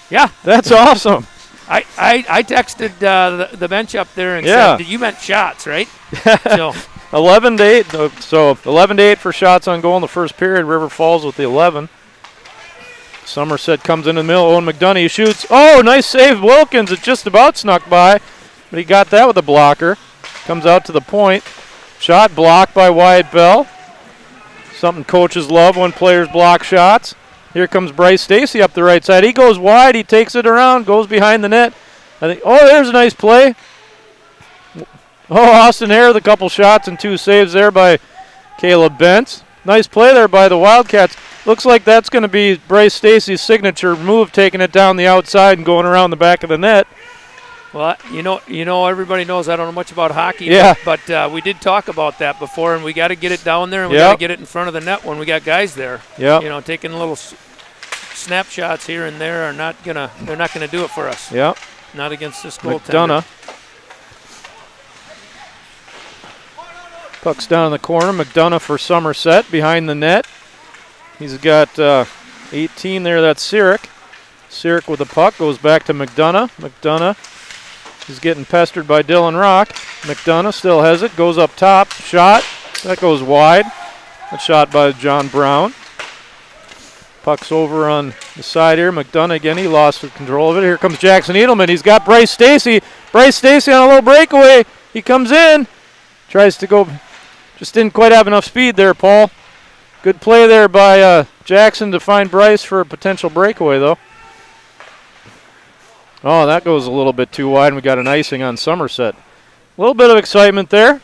Yeah. That's awesome. I texted the bench up there and said, you meant shots, right? So 11-8. So 11-8 for shots on goal in the first period. River Falls with the 11. Somerset comes in the middle. Owen McDonough shoots. Oh, nice save. Wilkins. It just about snuck by, but he got that with a blocker. Comes out to the point. Shot blocked by Wyatt Bell. Something coaches love when players block shots. Here comes Bryce Stacy up the right side. He goes wide. He takes it around, goes behind the net. I think, there's a nice play. Austin Hare, the couple shots and 2 saves there by Caleb Bentz. Nice play there by the Wildcats. Looks like that's going to be Bryce Stacy's signature move, taking it down the outside and going around the back of the net. Well, you know, everybody knows I don't know much about hockey, but we did talk about that before, and we got to get it down there, and we got to get it in front of the net when we got guys there. Yeah. You know, taking little snapshots here and there they're not gonna do it for us. Yeah. Not against this goaltender. McDonough. Puck's down in the corner. McDonough for Somerset behind the net. He's got 18 there. That's Sirik. Sirik with the puck goes back to McDonough. McDonough. He's getting pestered by Dylan Rock. McDonough still has it. Goes up top. Shot. That goes wide. A shot by John Brown. Puck's over on the side here. McDonough again. He lost control of it. Here comes Jackson Edelman. He's got Bryce Stacy. Bryce Stacy on a little breakaway. He comes in. Tries to go. Just didn't quite have enough speed there, Paul. Good play there by Jackson to find Bryce for a potential breakaway, though. Oh, that goes a little bit too wide, and we got an icing on Somerset. A little bit of excitement there.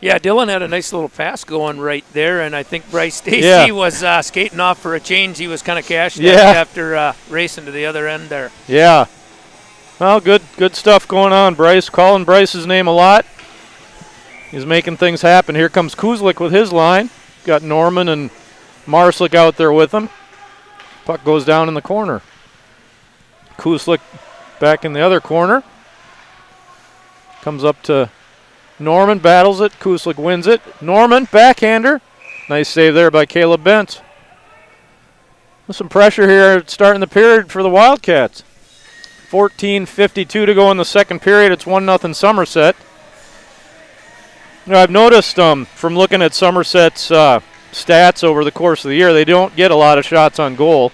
Yeah, Dylan had a nice little pass going right there, and I think Bryce Stacy was skating off for a change. He was kind of cashed after racing to the other end there. Yeah. Well, good stuff going on, Bryce. Calling Bryce's name a lot. He's making things happen. Here comes Kuzlik with his line. Got Norman and Marslick out there with him. Puck goes down in the corner. Kuzlik back in the other corner. Comes up to Norman, battles it. Kuzlik wins it. Norman, backhander. Nice save there by Caleb Bentz. There's some pressure here starting the period for the Wildcats. 14:52 to go in the second period. It's 1-0 Somerset. You know, I've noticed from looking at Somerset's stats over the course of the year, they don't get a lot of shots on goal.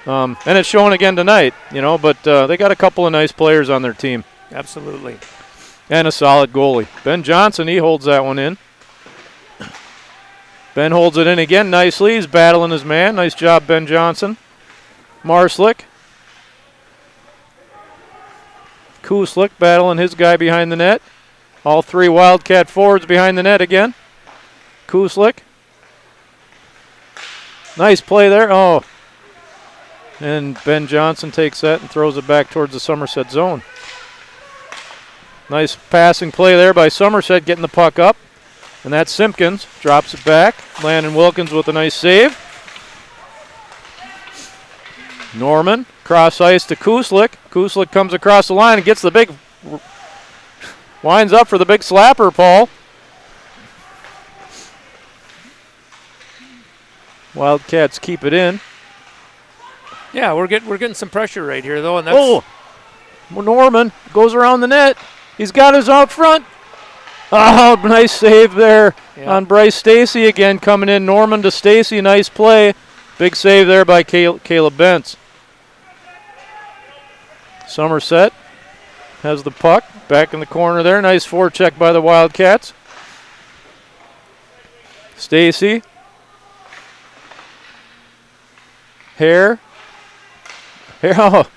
And it's showing again tonight, but they got a couple of nice players on their team. Absolutely. And a solid goalie. Ben Johnson, he holds that one in. Ben holds it in again nicely. He's battling his man. Nice job, Ben Johnson. Marslick. Kuslik battling his guy behind the net. All three Wildcat forwards behind the net again. Kuslik. Nice play there. Oh. And Ben Johnson takes that and throws it back towards the Somerset zone. Nice passing play there by Somerset, getting the puck up. And that's Simpkins. Drops it back. Landon Wilkins with a nice save. Norman, cross ice to Kuslik. Kuslik comes across the line and gets the big... winds up for the big slapper, Paul. Wildcats keep it in. Yeah, we're getting some pressure right here, though. And that's Norman goes around the net. He's got his out front. Oh, nice save there on Bryce Stacy again coming in. Norman to Stacy, nice play. Big save there by Caleb Bentz. Somerset has the puck back in the corner there. Nice forecheck by the Wildcats. Stacy. Hare. Oh.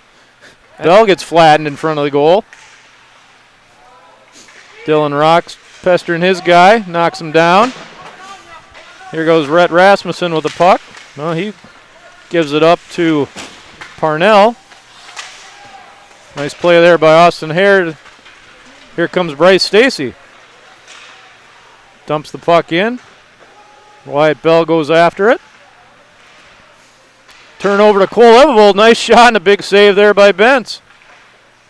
Bell gets flattened in front of the goal. Dylan Rocks pestering his guy, knocks him down. Here goes Rhett Rasmussen with the puck. Well, he gives it up to Parnell. Nice play there by Austin Hare. Here comes Bryce Stacy. Dumps the puck in. Wyatt Bell goes after it. Turn over to Cole Evevold. Nice shot and a big save there by Bentz.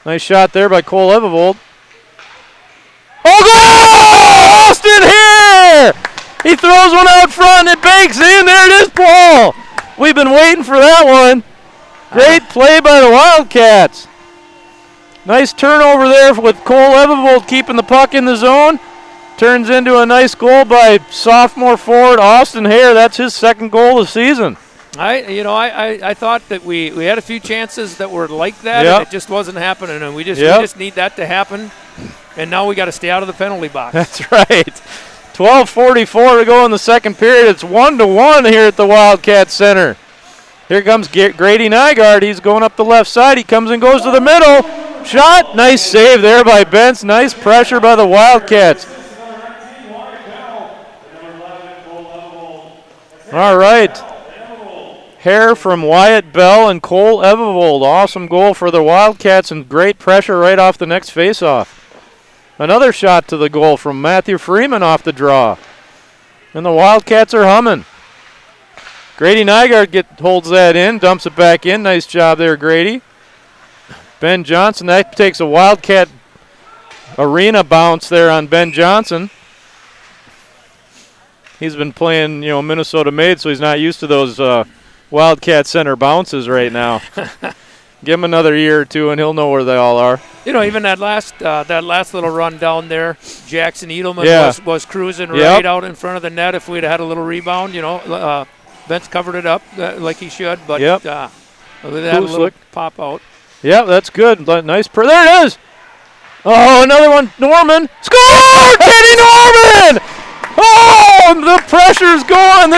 Nice shot there by Cole Evevold. Oh, goal! Austin Hare! He throws one out front and it banks in. There it is, Paul. We've been waiting for that one. Great play by the Wildcats. Nice turnover there with Cole Evevold keeping the puck in the zone. Turns into a nice goal by sophomore forward Austin Hare. That's his second goal of the season. I thought that we had a few chances that were like that, and it just wasn't happening, and we just need that to happen. And now we got to stay out of the penalty box. That's right. 12:44 to go in the second period. It's 1-1 here at the Wildcat Center. Here comes Grady Nygaard. He's going up the left side. He comes and goes to the middle. Shot. Nice save there by Bentz. Nice pressure by the Wildcats. All right. Hare from Wyatt Bell and Cole Evevold. Awesome goal for the Wildcats and great pressure right off the next faceoff. Another shot to the goal from Matthew Freeman off the draw. And the Wildcats are humming. Grady Nygaard holds that in, dumps it back in. Nice job there, Grady. Ben Johnson, that takes a Wildcat arena bounce there on Ben Johnson. He's been playing, Minnesota Made, so he's not used to those Wildcat Center bounces right now. Give him another year or two, and he'll know where they all are. Even that last little run down there, Jackson Edelman was cruising right out in front of the net. If we'd had a little rebound, Vince covered it up like he should, but with that little pop out. Yeah, that's good. Nice. There it is. Oh, another one. Norman. Score! Teddy Norman! Oh, the pressure's going.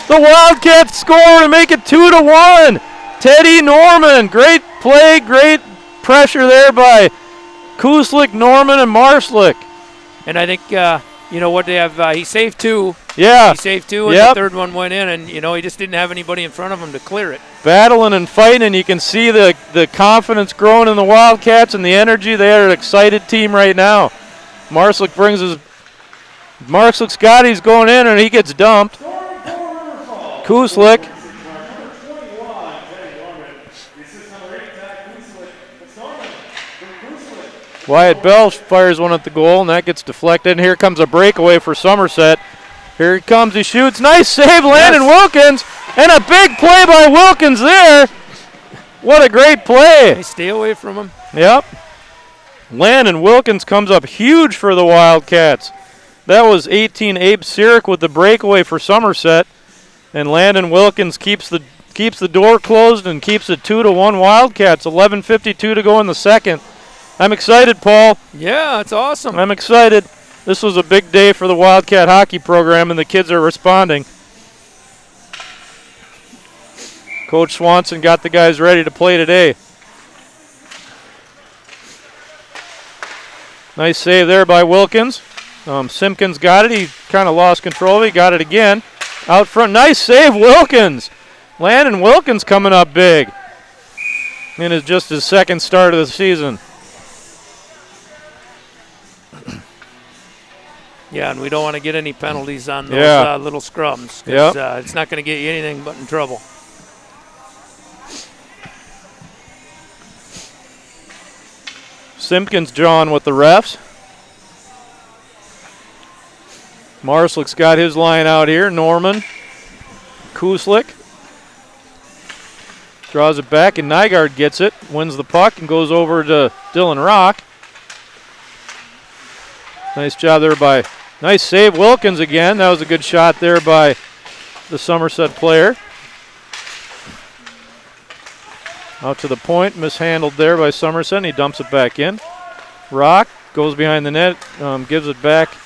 The Wildcats score and make it 2-1. Teddy Norman. Great play, great pressure there by Kuslik, Norman, and Marslick. And I think, what they have, he saved two. Yeah. He saved two, and the third one went in, and, he just didn't have anybody in front of him to clear it. Battling and fighting, and you can see the confidence growing in the Wildcats and the energy. They are an excited team right now. Marslick got he's going in, and he gets dumped. Kuslik. Wyatt Bell fires one at the goal, and that gets deflected. And here comes a breakaway for Somerset. Here he comes. He shoots. Nice save, Landon Wilkins. And a big play by Wilkins there. What a great play. They stay away from him. Yep. Landon Wilkins comes up huge for the Wildcats. That was 18 Abe Sirik with the breakaway for Somerset. And Landon Wilkins keeps keeps the door closed and keeps it 2-1 Wildcats. 11:52 to go in the second. I'm excited, Paul. Yeah, it's awesome. I'm excited. This was a big day for the Wildcat hockey program, and the kids are responding. Coach Swanson got the guys ready to play today. Nice save there by Wilkins. Simpkins got it. He kind of lost control of it. He got it again. Out front. Nice save, Wilkins. Landon Wilkins coming up big. And it's just his second start of the season. Yeah, and we don't want to get any penalties on those little scrums. Yep. It's not going to get you anything but in trouble. Simpkins John with the refs. Marslick's got his line out here. Norman. Kuslik. Draws it back, and Nygaard gets it. Wins the puck and goes over to Dylan Rock. Nice job there by... Nice save, Wilkins again. That was a good shot there by the Somerset player. Out to the point, mishandled there by Somerset, and he dumps it back in. Rock goes behind the net, gives it back.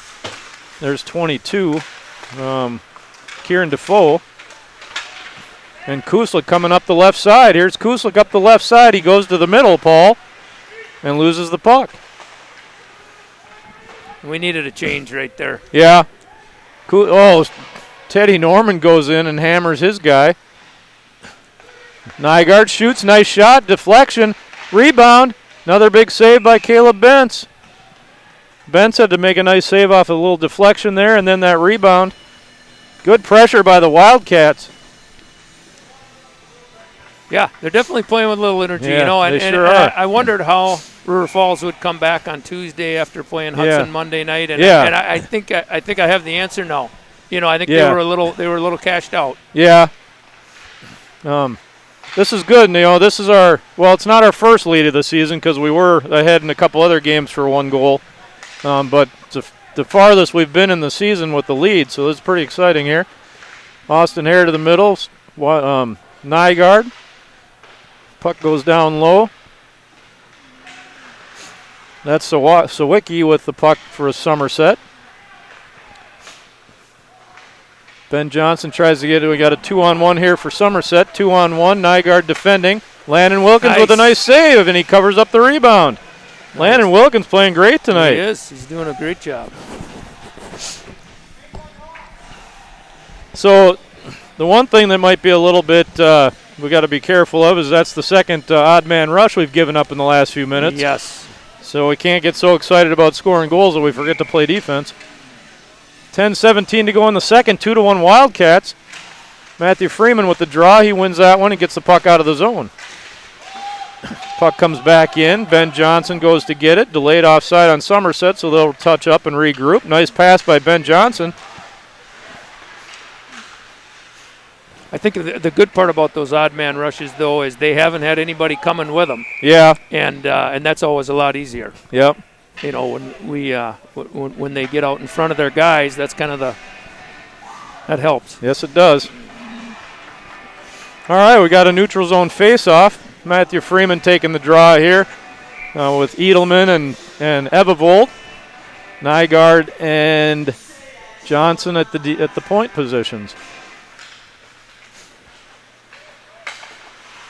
There's 22. Kieran Defoe. And Kuslik coming up the left side. Here's Kuslik up the left side. He goes to the middle, Paul, and loses the puck. We needed a change right there. Yeah. Teddy Norman goes in and hammers his guy. Nygaard shoots, nice shot, deflection, rebound. Another big save by Caleb Bentz. Bentz had to make a nice save off a little deflection there, and then that rebound. Good pressure by the Wildcats. Yeah, they're definitely playing with a little energy, Yeah, and, they sure are. I wondered how River Falls would come back on Tuesday after playing Hudson Monday night, and I think I have the answer now. I think they were a little cashed out. Yeah. This is good. This is it's not our first lead of the season because we were ahead in a couple other games for 1 goal, but it's the farthest we've been in the season with the lead, so this is pretty exciting here. Austin Hare to the middle. Nygaard. Puck goes down low. That's Sawicki with the puck for Somerset. Ben Johnson tries to get it. We got a 2-on-1 here for Somerset. 2-on-1. Nygaard defending. Landon Wilkins with a nice save, and he covers up the rebound. Nice. Landon Wilkins playing great tonight. He is. He's doing a great job. So the one thing that might be a little bit we got to be careful of is that's the second odd man rush we've given up in the last few minutes. Yes. So we can't get so excited about scoring goals that we forget to play defense. 10:17 to go in the second. 2-1 Wildcats. Matthew Freeman with the draw. He wins that one and gets the puck out of the zone. Puck comes back in. Ben Johnson goes to get it. Delayed offside on Somerset, so they'll touch up and regroup. Nice pass by Ben Johnson. I think the good part about those odd man rushes, though, is they haven't had anybody coming with them. Yeah. And that's always a lot easier. Yep. When they get out in front of their guys, that's kind of that helps. Yes, it does. All right, we got a neutral zone face-off. Matthew Freeman taking the draw here with Edelman and Ebevold. Nygaard and Johnson at the point positions.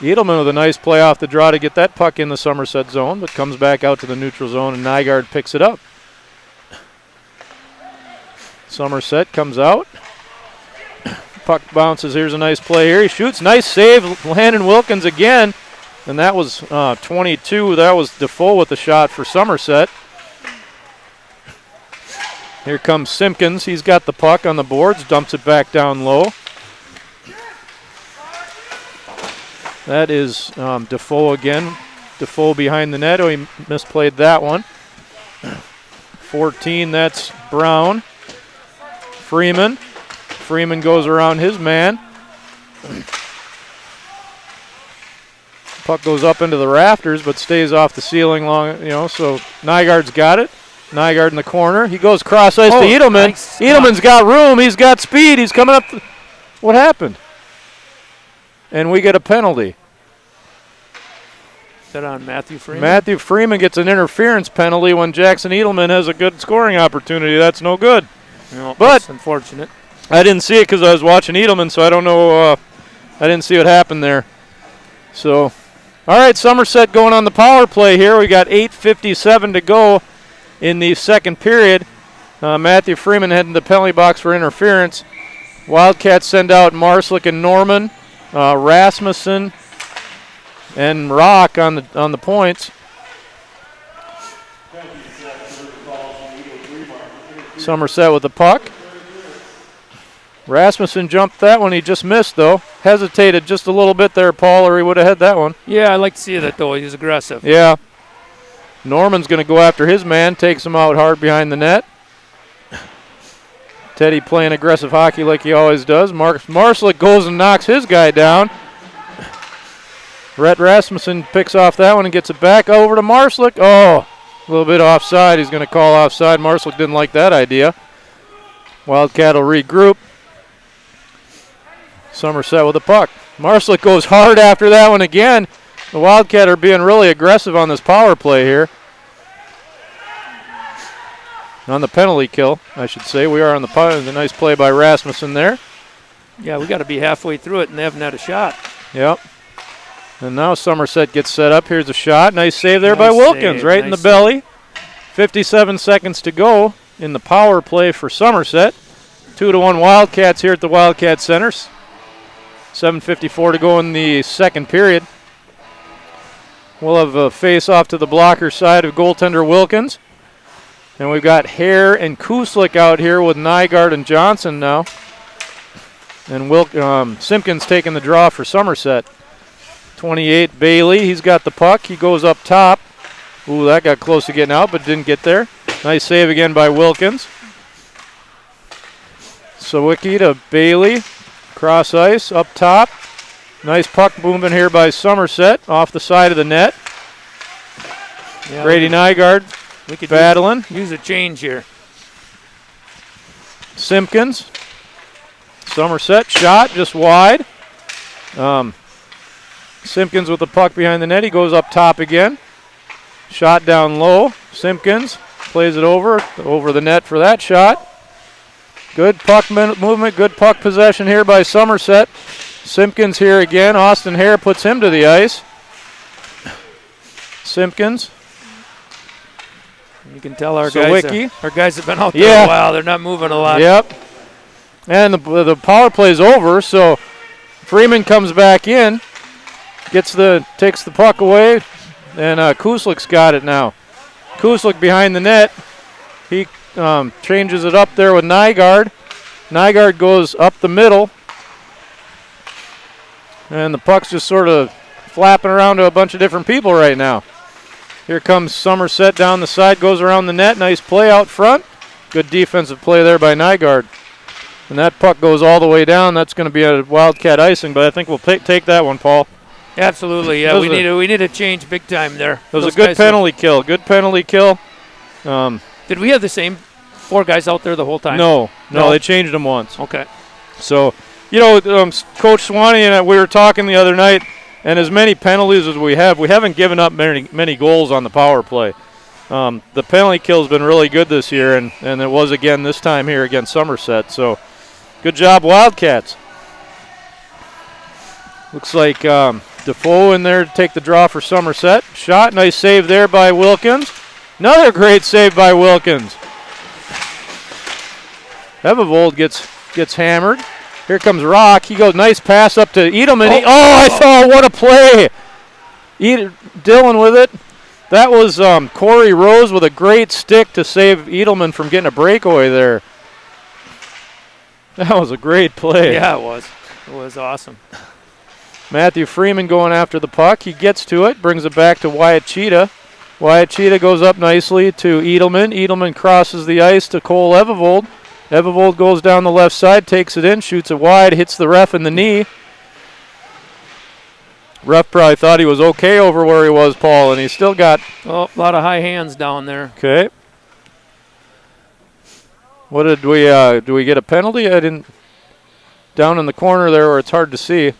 Edelman with a nice play off the draw to get that puck in the Somerset zone, but comes back out to the neutral zone, and Nygaard picks it up. Somerset comes out. Puck bounces. Here's a nice play here. He shoots. Nice save. Landon Wilkins again. And that was 22. That was Defoe with the shot for Somerset. Here comes Simpkins. He's got the puck on the boards. Dumps it back down low. That is Defoe again. Defoe behind the net. Oh, he misplayed that one. 14, that's Brown. Freeman. Freeman goes around his man. Puck goes up into the rafters, but stays off the ceiling long, so Nygaard's got it. Nygaard in the corner. He goes cross ice to Edelman. Nice. Edelman's got room. He's got speed. He's coming up. What happened? and we get a penalty. Is that on Matthew Freeman? Matthew Freeman gets an interference penalty when Jackson Edelman has a good scoring opportunity. That's no good. No, but that's unfortunate. I didn't see it because I was watching Edelman, so I don't know. I didn't see what happened there. So, all right, Somerset going on the power play here. We got 8:57 to go in the second period. Matthew Freeman heading to the penalty box for interference. Wildcats send out Marslick and Norman, Rasmussen, and Rock on the points. Somerset with the puck. Rasmussen jumped that one. He just missed, though. Hesitated just a little bit there, Paul, or he would have had that one. Yeah, I like to see that, though. He's aggressive. Yeah. Norman's going to go after his man, takes him out hard behind the net. Teddy playing aggressive hockey like he always does. Marslick goes and knocks his guy down. Rhett Rasmussen picks off that one and gets it back over to Marslick. Oh, a little bit offside. He's going to call offside. Marslick didn't like that idea. Wildcat will regroup. Somerset with the puck. Marslick goes hard after that one again. The Wildcat are being really aggressive on this power play here. On the penalty kill, I should say. We are on the power. A nice play by Rasmussen there. Yeah, we got to be halfway through it, and they haven't had a shot. Yep. And now Somerset gets set up. Here's a shot. Nice save there by Wilkins, right in the belly. 57 seconds to go in the power play for Somerset. 2-1 Wildcats here at the Wildcat Center. 7:54 to go in the second period. We'll have a face-off to the blocker side of goaltender Wilkins. And we've got Hare and Kuslik out here with Nygaard and Johnson now. And Simpkins taking the draw for Somerset. 28, Bailey. He's got the puck. He goes up top. Ooh, that got close to getting out, but didn't get there. Nice save again by Wilkins. Sawicki to Bailey. Cross ice, up top. Nice puck movement here by Somerset off the side of the net. Yeah, Grady Nygaard battling. Use a change here. Simpkins. Somerset shot just wide. Simpkins with the puck behind the net. He goes up top again. Shot down low. Simpkins plays it over the net for that shot. Good puck movement, good puck possession here by Somerset. Simpkins here again. Austin Hare puts him to the ice. Simpkins. You can tell our guys have been out there a while. They're not moving a lot. Yep. And the power play's over, so Freeman comes back in, takes the puck away, and Kuslik's got it now. Kuslik behind the net. He changes it up there with Nygaard. Nygaard goes up the middle. And the puck's just sort of flapping around to a bunch of different people right now. Here comes Somerset down the side, goes around the net. Nice play out front. Good defensive play there by Nygaard. And that puck goes all the way down. That's going to be a Wildcat icing, but I think we'll take that one, Paul. Absolutely, yeah. We need a change big time there. It was a good penalty kill. Good penalty kill. Did we have the same 4 guys out there the whole time? No, they changed them once. Okay. So, Coach Swanee and we were talking the other night, and as many penalties as we haven't given up many goals on the power play. The penalty kill's been really good this year, and it was again this time here against Somerset. So, good job, Wildcats. Looks like Defoe in there to take the draw for Somerset. Shot, nice save there by Wilkins. Another great save by Wilkins. Evevold gets hammered. Here comes Rock. He goes, nice pass up to Edelman. What a play. Dylan with it. That was Corey Rose with a great stick to save Edelman from getting a breakaway there. That was a great play. Yeah, it was. It was awesome. Matthew Freeman going after the puck. He gets to it, brings it back to Wyatt Cheetah. Wyatt Cheetah goes up nicely to Edelman. Edelman crosses the ice to Cole Evevold. Evevold goes down the left side, takes it in, shoots it wide, hits the ref in the knee. Ref probably thought he was okay over where he was, Paul, and he still got... a lot of high hands down there. Okay. What did we get a penalty? I didn't... Down in the corner there where it's hard to see.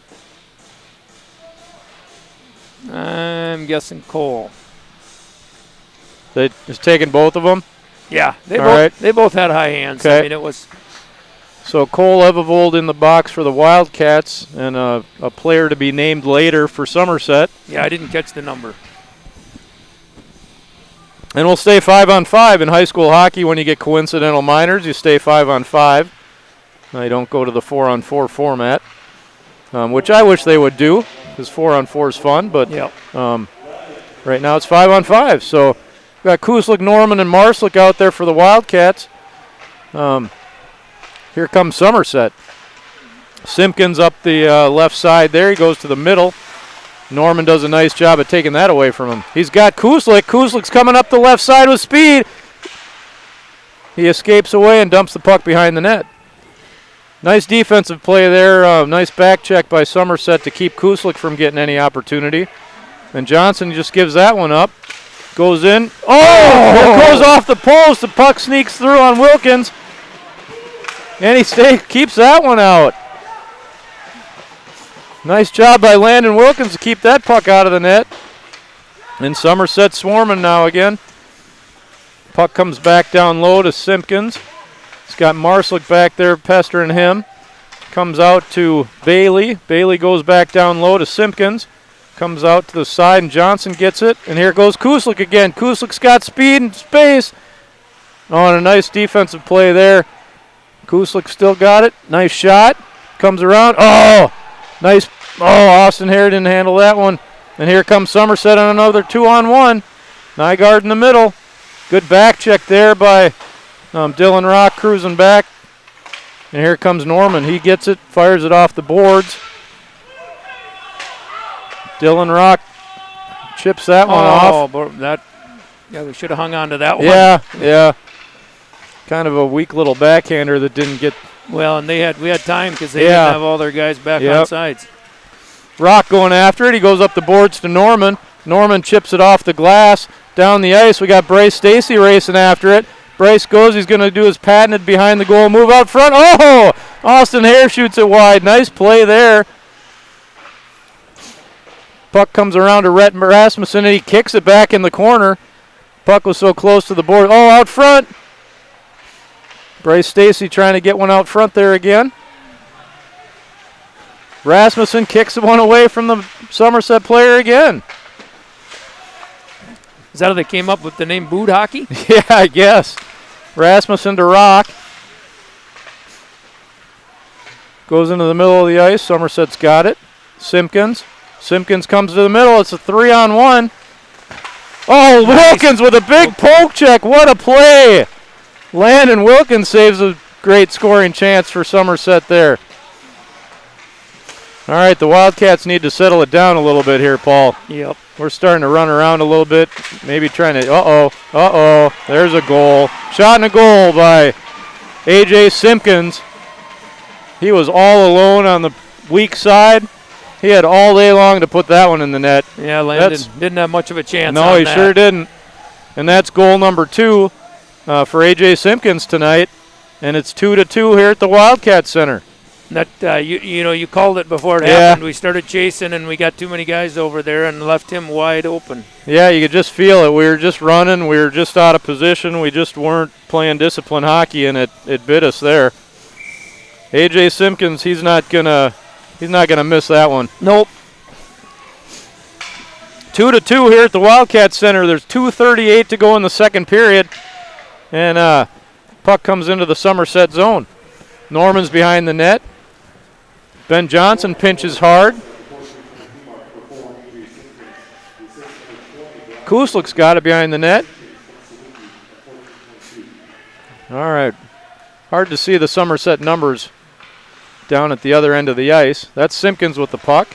I'm guessing Cole. They just taking both of them? Yeah, right. They both had high hands. Okay. I mean, it was. So Cole Evevold in the box for the Wildcats, and a player to be named later for Somerset. Yeah, I didn't catch the number. And we'll stay 5-on-5 in high school hockey. When you get coincidental minors, you stay 5-on-5. Now you don't go to the 4-on-4 format, which I wish they would do, because 4-on-4 is fun. But right now it's 5-on-5. So we've got Kuslik, Norman, and Marslick out there for the Wildcats. Here comes Somerset. Simpkins up the left side there. He goes to the middle. Norman does a nice job of taking that away from him. He's got Kuslik. Kuslik's coming up the left side with speed. He escapes away and dumps the puck behind the net. Nice defensive play there. Nice back check by Somerset to keep Kuslik from getting any opportunity. And Johnson just gives that one up. Goes in. Oh! It goes off the post. The puck sneaks through on Wilkins. And he keeps that one out. Nice job by Landon Wilkins to keep that puck out of the net. And Somerset swarming now again. Puck comes back down low to Simpkins. He's got Marslick back there pestering him. Comes out to Bailey. Bailey goes back down low to Simpkins. Comes out to the side and Johnson gets it. And here goes Kuslik again. Kuslik's got speed and space. Oh, and a nice defensive play there. Kuslik still got it. Nice shot. Comes around. Oh! Nice. Oh, Austin Hare didn't handle that one. And here comes Somerset on another 2-on-1. Nygaard in the middle. Good back check there by Dylan Rock cruising back. And here comes Norman. He gets it, fires it off the boards. Dylan Rock chips that one off. We should have hung on to that one. Yeah. Kind of a weak little backhander that didn't get. Well, and we had time because they didn't have all their guys back on sides. Rock going after it. He goes up the boards to Norman. Norman chips it off the glass. Down the ice, we got Bryce Stacy racing after it. Bryce goes. He's going to do his patented behind the goal move out front. Oh! Austin Hare shoots it wide. Nice play there. Puck comes around to Rhett Rasmussen, and he kicks it back in the corner. Puck was so close to the board. Oh, out front. Bryce Stacy trying to get one out front there again. Rasmussen kicks one away from the Somerset player again. Is that how they came up with the name Boot Hockey? Yeah, I guess. Rasmussen to Rock. Goes into the middle of the ice. Somerset's got it. Simpkins. Simpkins comes to the middle. It's a 3-on-1. Oh, nice. Wilkins with a big poke check. What a play. Landon Wilkins saves a great scoring chance for Somerset there. All right, the Wildcats need to settle it down a little bit here, Paul. Yep. We're starting to run around a little bit, maybe trying to, there's a goal. Shot and a goal by A.J. Simpkins. He was all alone on the weak side. He had all day long to put that one in the net. Yeah, Landon didn't have much of a chance. No, he sure didn't. And that's goal number 2 for A.J. Simpkins tonight. And it's 2-2 here at the Wildcat Center. That you called it before it happened. We started chasing, and we got too many guys over there and left him wide open. Yeah, you could just feel it. We were just running. We were just out of position. We just weren't playing disciplined hockey, and it bit us there. A.J. Simpkins, he's not gonna miss that one. Nope. 2-2 here at the Wildcat Center. There's 2:38 to go in the second period, and puck comes into the Somerset zone. Norman's behind the net. Ben Johnson pinches hard. Kuslik's got it behind the net. All right. Hard to see the Somerset numbers down at the other end of the ice. That's Simpkins with the puck.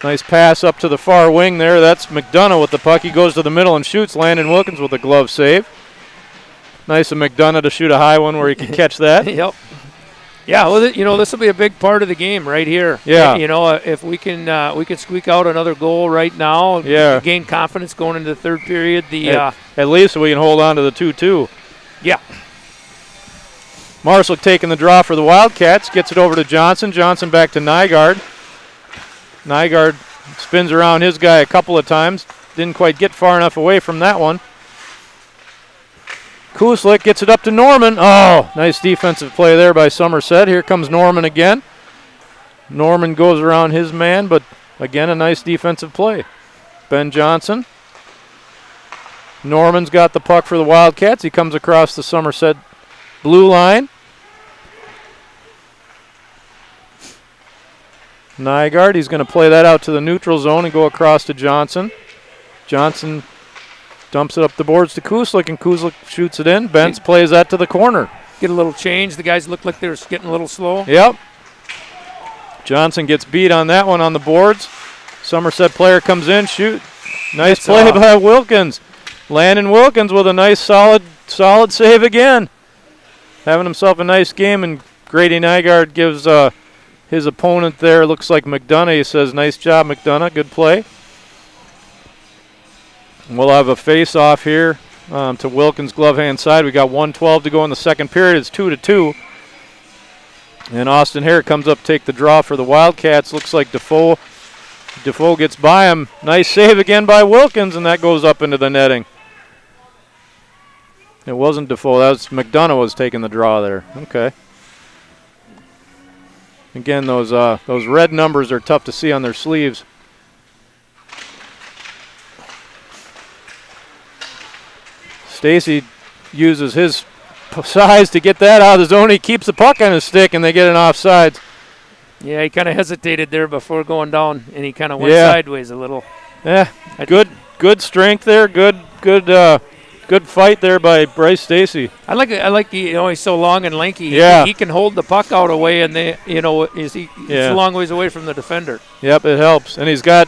Nice pass up to the far wing there. That's McDonough with the puck. He goes to the middle and shoots. Landon Wilkins with a glove save. Nice of McDonough to shoot a high one where he can catch that. Yep. Yeah, well, this will be a big part of the game right here. Yeah. If we can squeak out another goal right now, gain confidence going into the third period. At least we can hold on to the 2-2. Yeah. Marslick taking the draw for the Wildcats. Gets it over to Johnson. Johnson back to Nygaard. Nygaard spins around his guy a couple of times. Didn't quite get far enough away from that one. Kuslik gets it up to Norman. Oh, nice defensive play there by Somerset. Here comes Norman again. Norman goes around his man, but again, a nice defensive play. Ben Johnson. Norman's got the puck for the Wildcats. He comes across the Somerset blue line. Nygaard, he's going to play that out to the neutral zone and go across to Johnson. Johnson dumps it up the boards to Kuslik, and Kuslik shoots it in. Bentz plays that to the corner. Get a little change. The guys look like they're getting a little slow. Yep. Johnson gets beat on that one on the boards. Somerset player comes in, shoot. Nice play by Wilkins. Landon Wilkins with a nice solid save again. Having himself a nice game, and Grady Nygaard gives his opponent there, looks like McDonough. He says, nice job, McDonough. Good play. We'll have a face-off here to Wilkins' glove hand side. We got 1:12 to go in the second period. It's 2-2. And Austin Hare comes up to take the draw for the Wildcats. Looks like Defoe gets by him. Nice save again by Wilkins, and that goes up into the netting. It wasn't Defoe. That was McDonough was taking the draw there. Okay. Again, those red numbers are tough to see on their sleeves. Stacy uses his size to get that out of the zone. He keeps the puck on his stick, and they get an offside. Yeah, he kind of hesitated there before going down, and he kind of went sideways a little. Yeah, good strength there. Good fight there by Bryce Stacy. I like he's so long and lanky. Yeah. He can hold the puck out away, and he's a long ways away from the defender. Yep, it helps, and he's got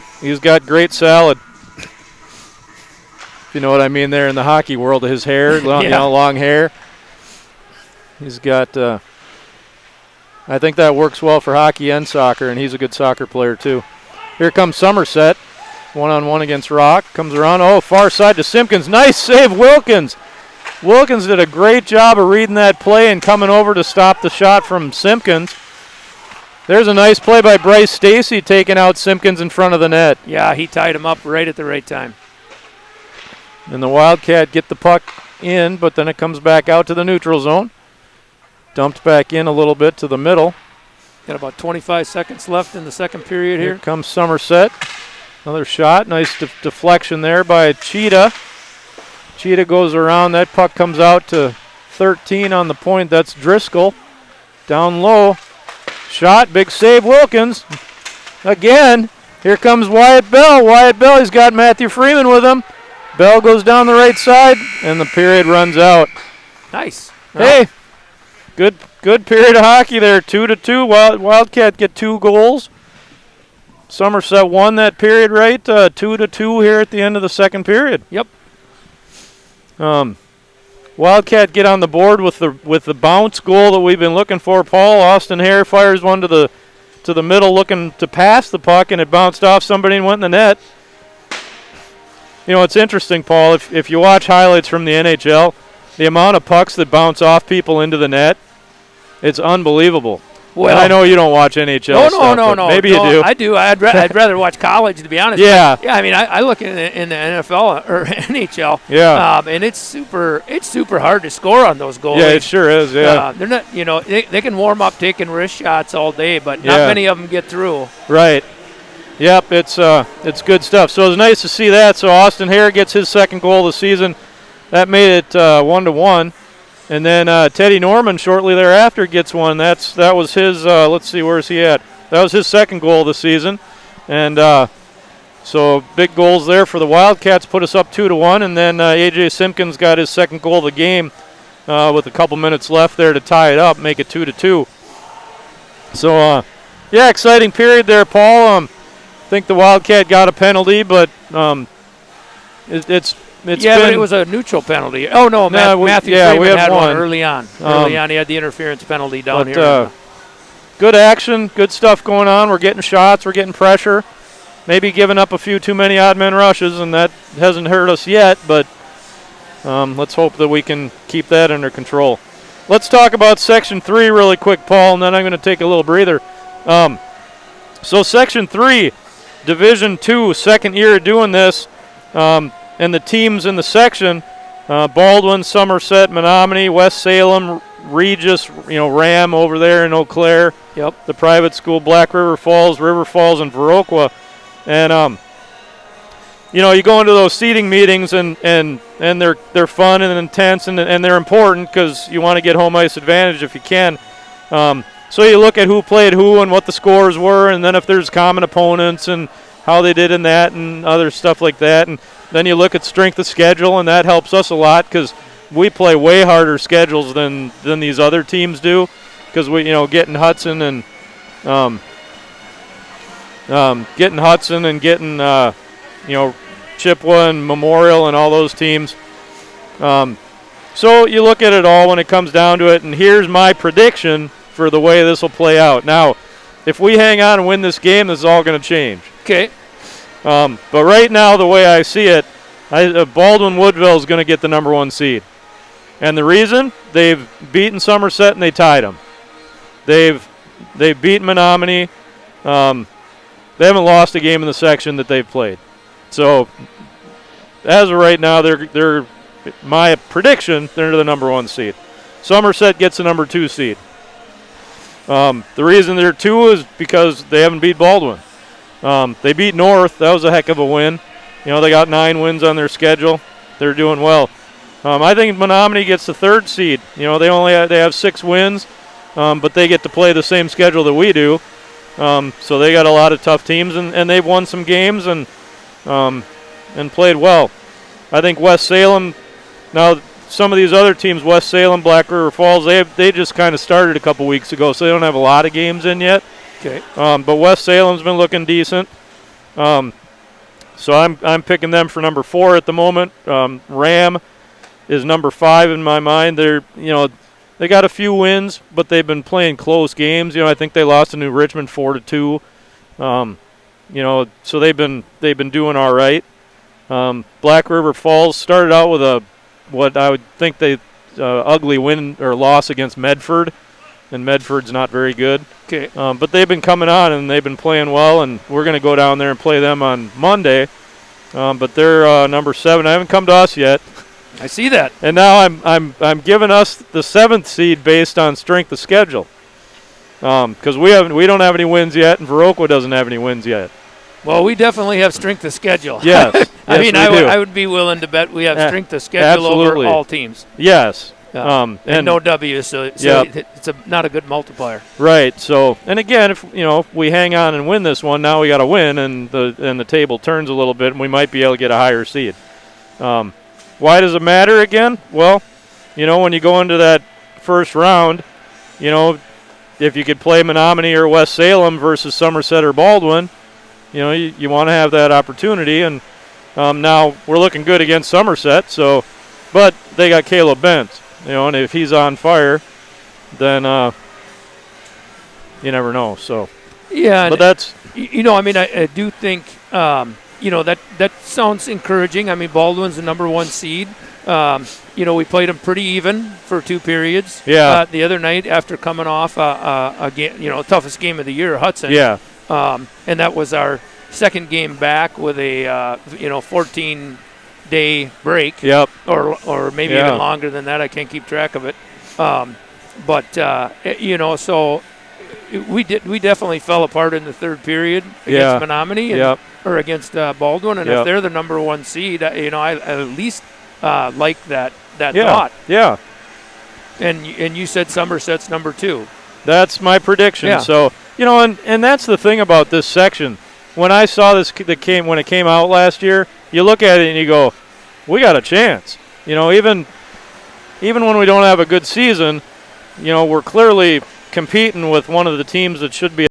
great salad. If you know what I mean there in the hockey world, his hair, long hair. He's got, I think that works well for hockey and soccer, and he's a good soccer player too. Here comes Somerset, one-on-one against Rock. Comes around, far side to Simpkins. Nice save, Wilkins. Wilkins did a great job of reading that play and coming over to stop the shot from Simpkins. There's a nice play by Bryce Stacy taking out Simpkins in front of the net. Yeah, he tied him up right at the right time. And the Wildcat get the puck in, but then it comes back out to the neutral zone. Dumped back in a little bit to the middle. Got about 25 seconds left in the second period here. Here comes Somerset. Another shot. Nice deflection there by Cheetah. Cheetah goes around. That puck comes out to 13 on the point. That's Driscoll. Down low. Shot. Big save, Wilkins. Again. Here comes Wyatt Bell. Wyatt Bell, he's got Matthew Freeman with him. Bell goes down the right side, and the period runs out. Nice. Hey, good period of hockey there. 2-2. Wildcat get 2 goals. Somerset won that period, right? 2-2 here at the end of the second period. Yep. Wildcat get on the board with the bounce goal that we've been looking for. Paul Austin Hare fires one to the middle, looking to pass the puck, and it bounced off somebody and went in the net. You know, it's interesting, Paul, if you watch highlights from the NHL, the amount of pucks that bounce off people into the net, it's unbelievable. Well, and I know you don't watch NHL stuff. No. Maybe you do. I do. I'd rather watch college, to be honest. Yeah. Yeah, I mean, I look in the NFL or NHL. Yeah. And it's super hard to score on those goals. Yeah, it sure is. Yeah. They're not, they can warm up taking wrist shots all day, but not many of them get through. Right. Yep, it's good stuff. So it was nice to see that. So Austin Hare gets his second goal of the season. That made it 1-1. And then Teddy Norman shortly thereafter gets one. That was his, let's see, where's he at? That was his second goal of the season. And so big goals there for the Wildcats, put us up 2-1. And then A.J. Simpkins got his second goal of the game with a couple minutes left there to tie it up, make it 2-2. So, exciting period there, Paul. I think the Wildcat got a penalty, but it's but it was a neutral penalty. Oh, no, Matthew Freeman had one early on. He had the interference penalty down here. Good action, good stuff going on. We're getting shots, we're getting pressure. Maybe giving up a few too many odd man rushes, and that hasn't hurt us yet, but let's hope that we can keep that under control. Let's talk about Section 3 really quick, Paul, and then I'm going to take a little breather. So Section 3, Division II, second year of doing this, and the teams in the section, Baldwin, Somerset, Menominee, West Salem, Regis, Ram over there in Eau Claire. Yep. The private school, Black River Falls, and Viroqua. And, you go into those seating meetings, and they're fun and intense, and they're important because you want to get home ice advantage if you can. So you look at who played who and what the scores were, and then if there's common opponents and how they did in that and other stuff like that. And then you look at strength of schedule, and that helps us a lot because we play way harder schedules than these other teams do because we, getting Hudson and Chippewa and Memorial and all those teams. So you look at it all when it comes down to it, and here's my prediction for the way this will play out. Now, if we hang on and win this game, this is all going to change. Okay. But right now, the way I see it, Baldwin Woodville is going to get the number 1 seed. And the reason? They've beaten Somerset and they tied them. They've beaten Menominee. They haven't lost a game in the section that they've played. So, as of right now, they're my prediction, they're the number 1 seed. Somerset gets the number 2 seed. The reason they're 2 is because they haven't beat Baldwin. They beat North. That was a heck of a win. They got 9 wins on their schedule. They're doing well. I think Menominee gets the 3rd seed. They have 6 wins, but they get to play the same schedule that we do. So they got a lot of tough teams, and they've won some games and played well. I think West Salem. Now, some of these other teams, West Salem, Black River Falls, they just kind of started a couple weeks ago, so they don't have a lot of games in yet. Okay. But West Salem's been looking decent. So I'm picking them for number 4 at the moment. Ram is number 5 in my mind. They got a few wins, but they've been playing close games. I think they lost to New Richmond 4-2. So they've been doing all right. Black River Falls started out with what I would think ugly win or loss against Medford, and Medford's not very good. Okay. But they've been coming on and they've been playing well, and we're going to go down there and play them on Monday. But they're number 7. I haven't come to us yet. I see that. And now I'm giving us the 7th seed based on strength of schedule. Because we don't have any wins yet, and Viroqua doesn't have any wins yet. Well, we definitely have strength of schedule. Yes. I would be willing to bet we have strength of schedule absolutely. over all teams. Yes. And no W, so it's not a good multiplier. Right. So, and again, if we hang on and win this one, now we got to win, and the table turns a little bit, and we might be able to get a higher seed. Why does it matter again? Well, when you go into that first round, if you could play Menominee or West Salem versus Somerset or Baldwin, you want to have that opportunity. And now we're looking good against Somerset, but they got Caleb Bent, and if he's on fire, then you never know. So yeah, but that's I do think that sounds encouraging. I mean, Baldwin's the number 1 seed. We played them pretty even for 2 periods. Yeah. The other night after coming off a game, toughest game of the year, Hudson. Yeah. And that was our second game back with a 14-day break. Yep. Or maybe even longer than that. I can't keep track of it. So we definitely fell apart in the 3rd period against Menominee or against Baldwin, and if they're the number 1 seed, I at least like that thought. Yeah. And you said Somerset's number 2. That's my prediction. Yeah. So and that's the thing about this section. When I saw this when it came out last year, you look at it and you go, we got a chance. Even when we don't have a good season, we're clearly competing with one of the teams that should be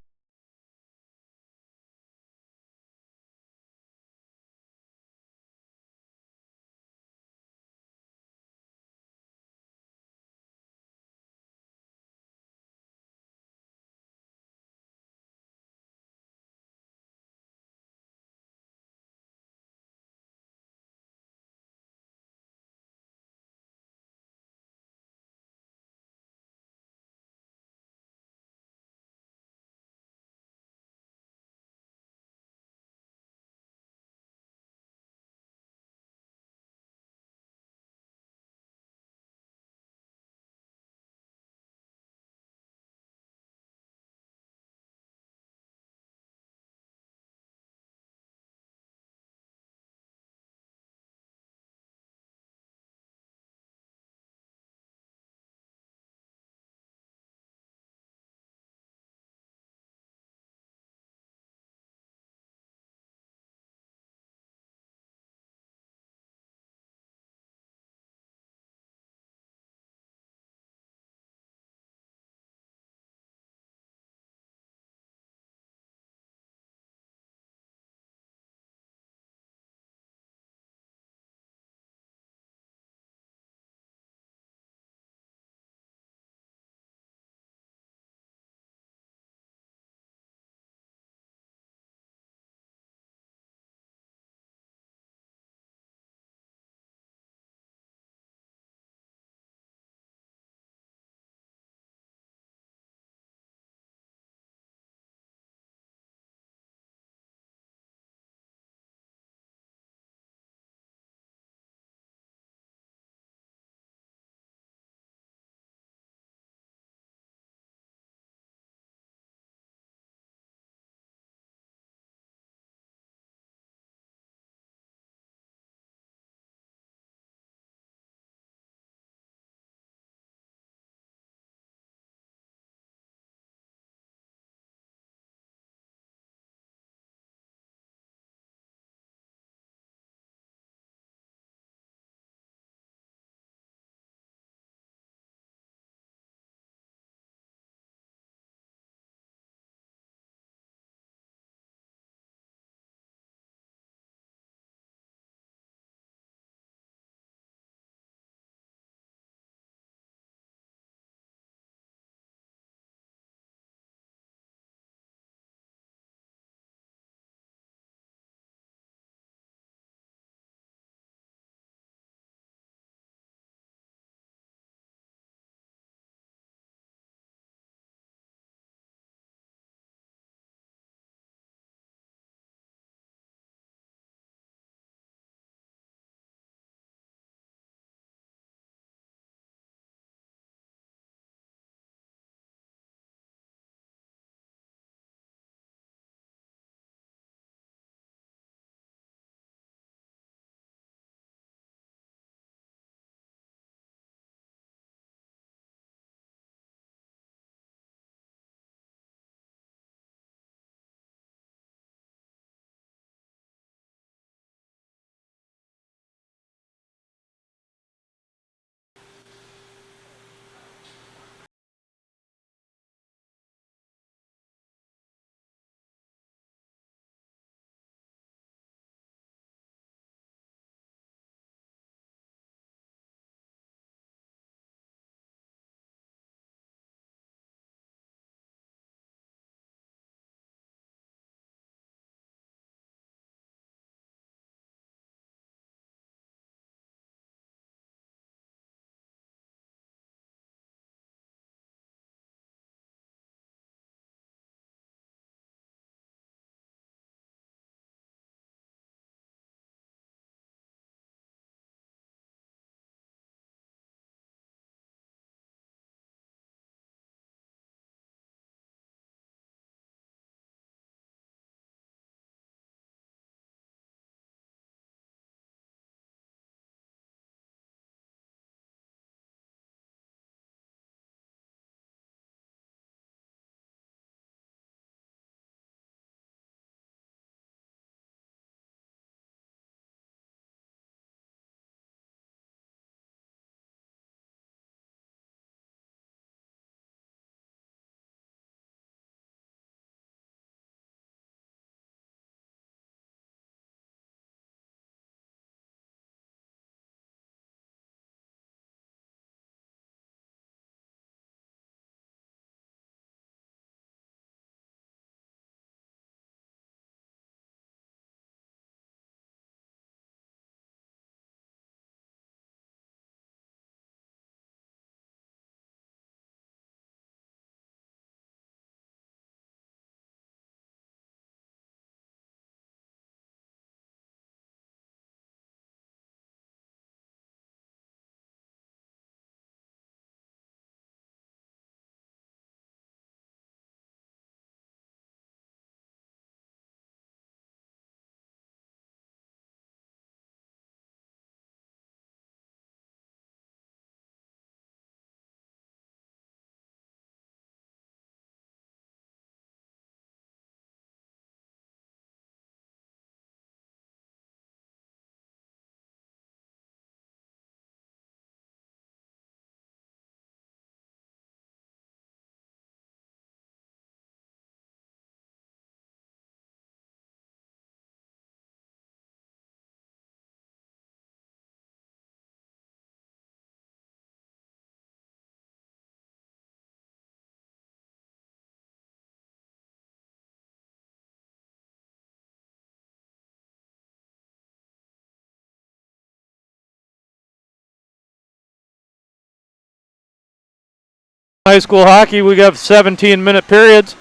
High school hockey, we got 17-minute periods.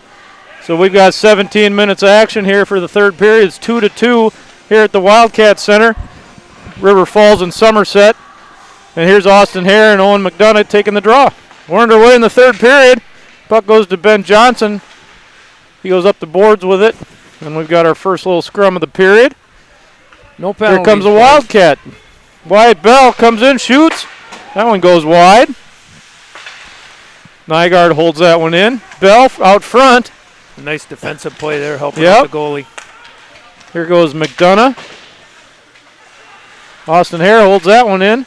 So we've got 17 minutes of action here for the third period. It's 2-2 here at the Wildcat Center. River Falls and Somerset. And here's Austin Hare and Owen McDonough taking the draw. We're underway in the third period. Puck goes to Ben Johnson. He goes up the boards with it. And we've got our first little scrum of the period. No penalty. Here comes a Wildcat. Wyatt Bell comes in, shoots. That one goes wide. Nygaard holds that one in. Bell out front. A nice defensive play there, helping out the goalie. Here goes McDonough. Austin Hare holds that one in.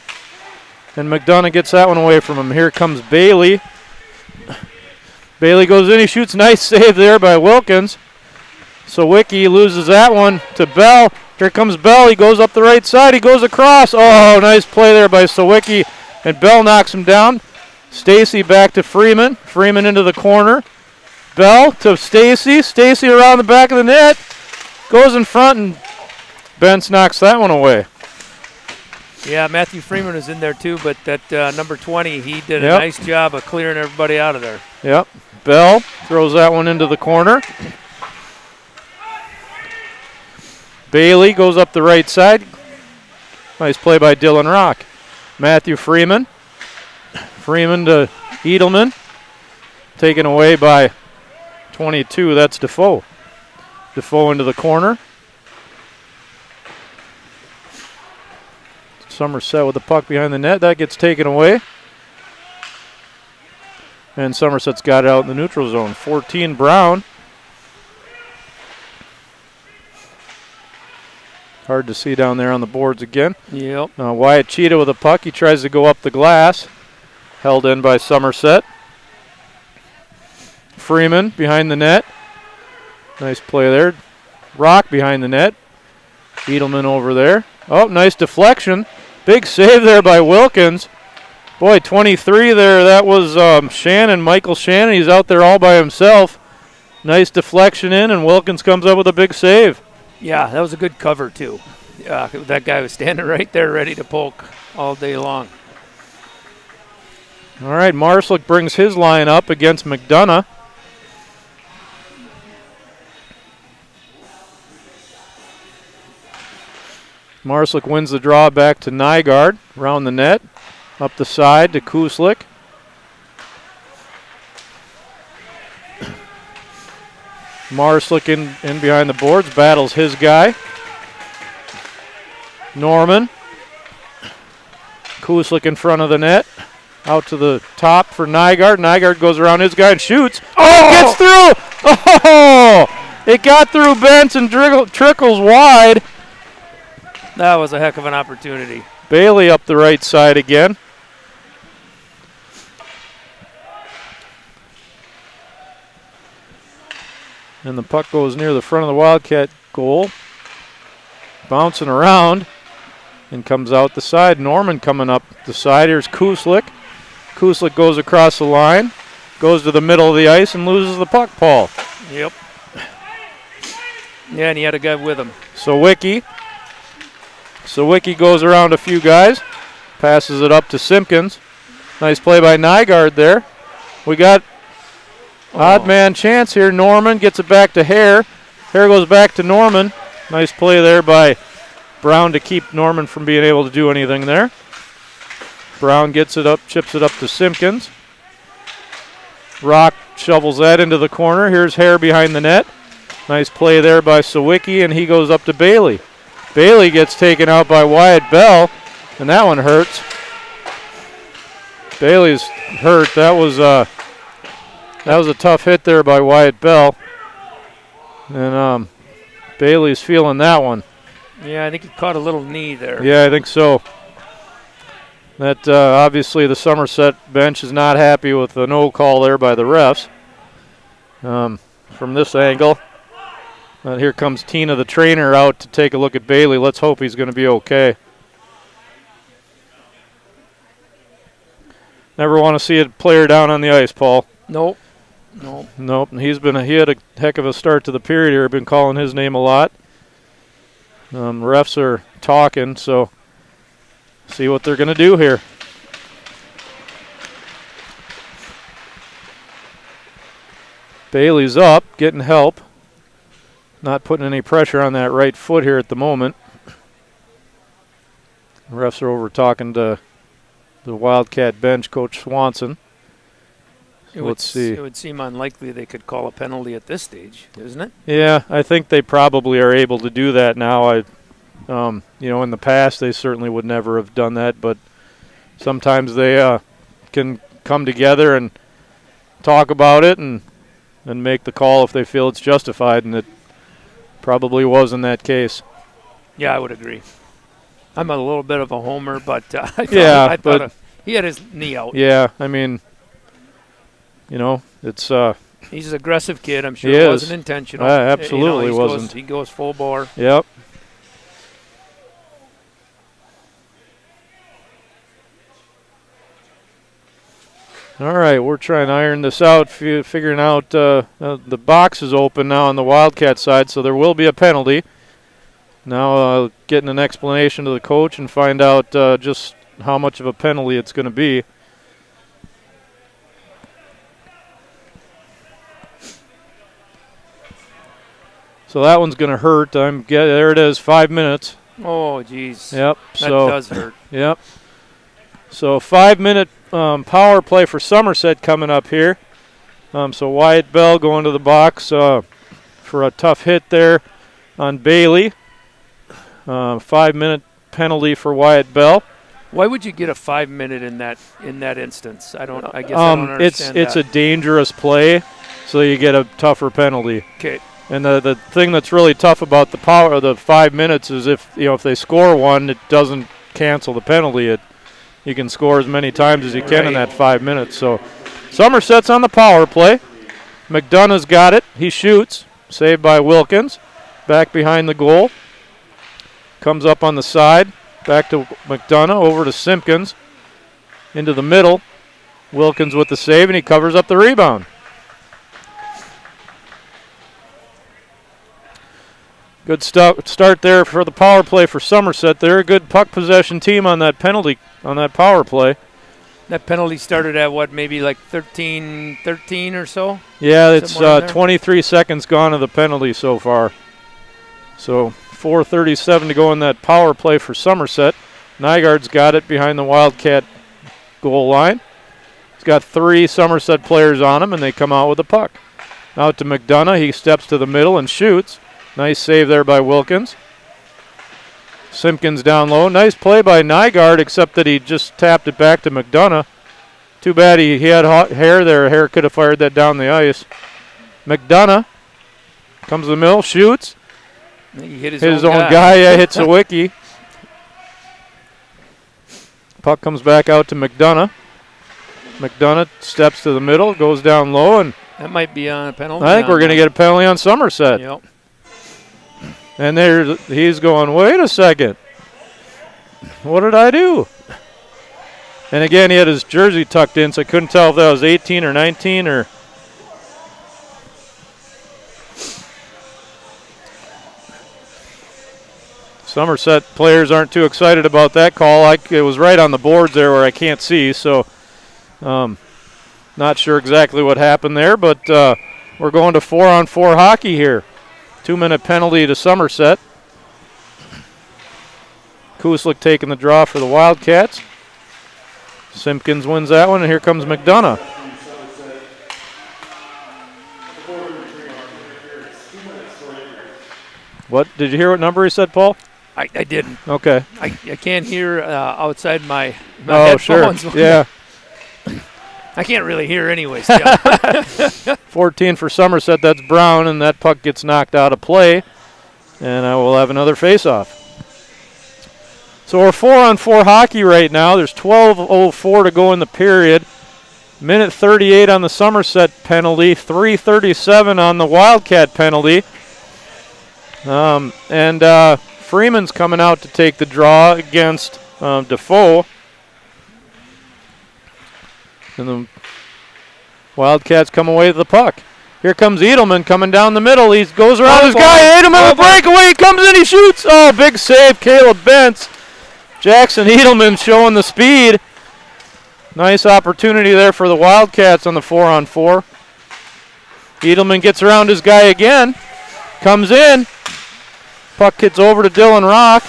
And McDonough gets that one away from him. Here comes Bailey. Bailey goes in. He shoots. Nice save there by Wilkins. Sawicki loses that one to Bell. Here comes Bell. He goes up the right side. He goes across. Oh, nice play there by Sawicki. And Bell knocks him down. Stacy back to Freeman. Freeman into the corner. Bell to Stacy. Stacy around the back of the net. Goes in front, and Bentz knocks that one away. Yeah, Matthew Freeman was in there too, but that number 20, he did a nice job of clearing everybody out of there. Yep. Bell throws that one into the corner. Bailey goes up the right side. Nice play by Dylan Rock. Matthew Freeman. Freeman to Edelman. Taken away by 22. That's Defoe. Defoe into the corner. Somerset with the puck behind the net. That gets taken away. And Somerset's got it out in the neutral zone. 14 Brown. Hard to see down there on the boards again. Yep. Wyatt Cheetah with a puck. He tries to go up the glass. Held in by Somerset. Freeman behind the net. Nice play there. Rock behind the net. Edelman over there. Oh, nice deflection. Big save there by Wilkins. Boy, 23 there. That was Shannon, Michael Shannon. He's out there all by himself. Nice deflection in, and Wilkins comes up with a big save. Yeah, that was a good cover, too. That guy was standing right there ready to poke all day long. All right, Marslick brings his line up against McDonough. Marslick wins the draw back to Nygaard, around the net, up the side to Kuslik. Marslick in behind the boards, battles his guy. Norman. Kuslik in front of the net. Out to the top for Nygaard. Nygaard goes around his guy and shoots. Oh, it gets through! Oh! It got through Bentz and trickles wide. That was a heck of an opportunity. Bailey up the right side again. And the puck goes near the front of the Wildcat goal. Bouncing around and comes out the side. Norman coming up the side. Here's Kuslik. Kuslik goes across the line, goes to the middle of the ice and loses the puck, Paul. Yep. Yeah, and he had a guy with him. Sawicki goes around a few guys, passes it up to Simpkins. Nice play by Nygaard there. We got odd man chance here. Norman gets it back to Hare. Hare goes back to Norman. Nice play there by Brown to keep Norman from being able to do anything there. Brown gets it up, chips it up to Simpkins. Rock shovels that into the corner. Here's Hare behind the net. Nice play there by Sawicki, and he goes up to Bailey. Bailey gets taken out by Wyatt Bell, and that one hurts. Bailey's hurt. That was a tough hit there by Wyatt Bell. And Bailey's feeling that one. Yeah, I think he caught a little knee there. Yeah, I think so. That obviously the Somerset bench is not happy with the no call there by the refs. From this angle. Here comes Tina, the trainer, out to take a look at Bailey. Let's hope he's going to be okay. Never want to see a player down on the ice, Paul. Nope. Nope. He had a heck of a start to the period here. Been calling his name a lot. Refs are talking, so see what they're going to do here. Bailey's up, getting help. Not putting any pressure on that right foot here at the moment. The refs are over talking to the Wildcat bench, Coach Swanson. Let's see. It would seem unlikely they could call a penalty at this stage, isn't it? Yeah, I think they probably are able to do that now. In the past they certainly would never have done that, but sometimes they can come together and talk about it and make the call if they feel it's justified, and it probably was in that case. Yeah, I would agree. I'm a little bit of a homer, but I thought he had his knee out. Yeah, I mean, it's he's an aggressive kid. I'm sure it wasn't intentional. Absolutely wasn't. He goes full bore. Yep. All right, we're trying to iron this out, figuring out the box is open now on the Wildcat side, so there will be a penalty. Now getting an explanation to the coach and find out just how much of a penalty it's going to be. So that one's going to hurt. There it is, 5 minutes. Oh, geez. Yep. That does hurt. Yep. So 5-minute power play for Somerset coming up here. So Wyatt Bell going to the box for a tough hit there on Bailey. 5-minute penalty for Wyatt Bell. Why would you get a 5-minute in that instance? I don't understand it's a dangerous play, so you get a tougher penalty. Okay. And the thing that's really tough about the 5 minutes is if they score one, it doesn't cancel the penalty. You can score as many times as you can in that 5 minutes. So Somerset's on the power play. McDonough's got it. He shoots. Saved by Wilkins. Back behind the goal. Comes up on the side. Back to McDonough. Over to Simpkins. Into the middle. Wilkins with the save, and he covers up the rebound. Good start there for the power play for Somerset. They're a good puck possession team on that power play. That penalty started at maybe like 13 or so? Yeah, it's 23 seconds gone of the penalty so far. So 4:37 to go in that power play for Somerset. Nygaard's got it behind the Wildcat goal line. He's got 3 Somerset players on him, and they come out with the puck. Out to McDonough. He steps to the middle and shoots. Nice save there by Wilkins. Simpkins down low. Nice play by Nygaard, except that he just tapped it back to McDonough. Too bad he had hair there. Hair could have fired that down the ice. McDonough comes to the middle, shoots. He hit his own guy. Yeah, hits a wiki. Puck comes back out to McDonough. McDonough steps to the middle, goes down low, and that might be on a penalty. I think we're going to get a penalty on Somerset. Yep. And he's going, wait a second. What did I do? And again, he had his jersey tucked in, so I couldn't tell if that was 18 or 19 or. Somerset players aren't too excited about that call. It was right on the boards there where I can't see, so not sure exactly what happened there, but we're going to 4-on-4 hockey here. 2-minute penalty to Somerset. Kuslik taking the draw for the Wildcats. Simpkins wins that one, and here comes McDonough. What? Did you hear what number he said, Paul? I didn't. Okay. I can't hear outside my headphones. Sure. Yeah. I can't really hear anyway. 14 for Somerset. That's Brown, and that puck gets knocked out of play. And I will have another face-off. So we're 4-on-4 hockey right now. There's 12:04 to go in the period. Minute 38 on the Somerset penalty. 3:37 on the Wildcat penalty. And Freeman's coming out to take the draw against Defoe. And the Wildcats come away with the puck. Here comes Edelman coming down the middle. He goes around his guy. Edelman, a breakaway. He comes in, he shoots. Oh, big save, Caleb Bentz. Jackson Edelman showing the speed. Nice opportunity there for the Wildcats on the 4-on-4. Edelman gets around his guy again. Comes in. Puck hits over to Dylan Rock.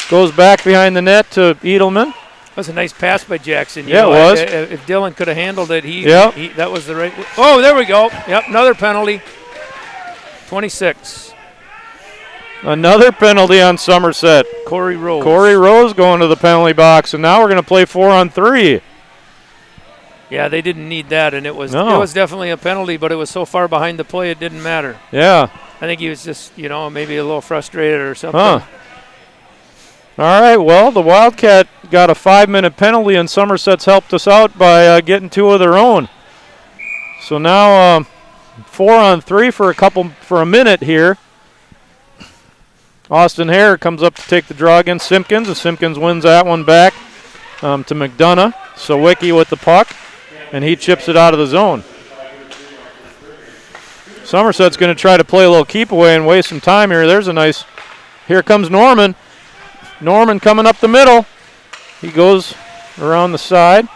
Goes back behind the net to Edelman. That was a nice pass by Jackson. It was. If Dylan could have handled it, that was the right. Oh, there we go. Yep, another penalty. 26. Another penalty on Somerset. Corey Rose. Corey Rose going to the penalty box, and now we're going to play 4-on-3. Yeah, they didn't need that, and it was definitely a penalty, but it was so far behind the play it didn't matter. Yeah. I think he was just, maybe a little frustrated or something. All right, well, the Wildcat got a 5-minute penalty, and Somerset's helped us out by getting 2 of their own. So now 4-on-3 for a minute here. Austin Hare comes up to take the draw against Simpkins, and Simpkins wins that one back to McDonough. Sawicki with the puck, and he chips it out of the zone. Somerset's going to try to play a little keep away and waste some time here. Here comes Norman. Norman coming up the middle. He goes around the side.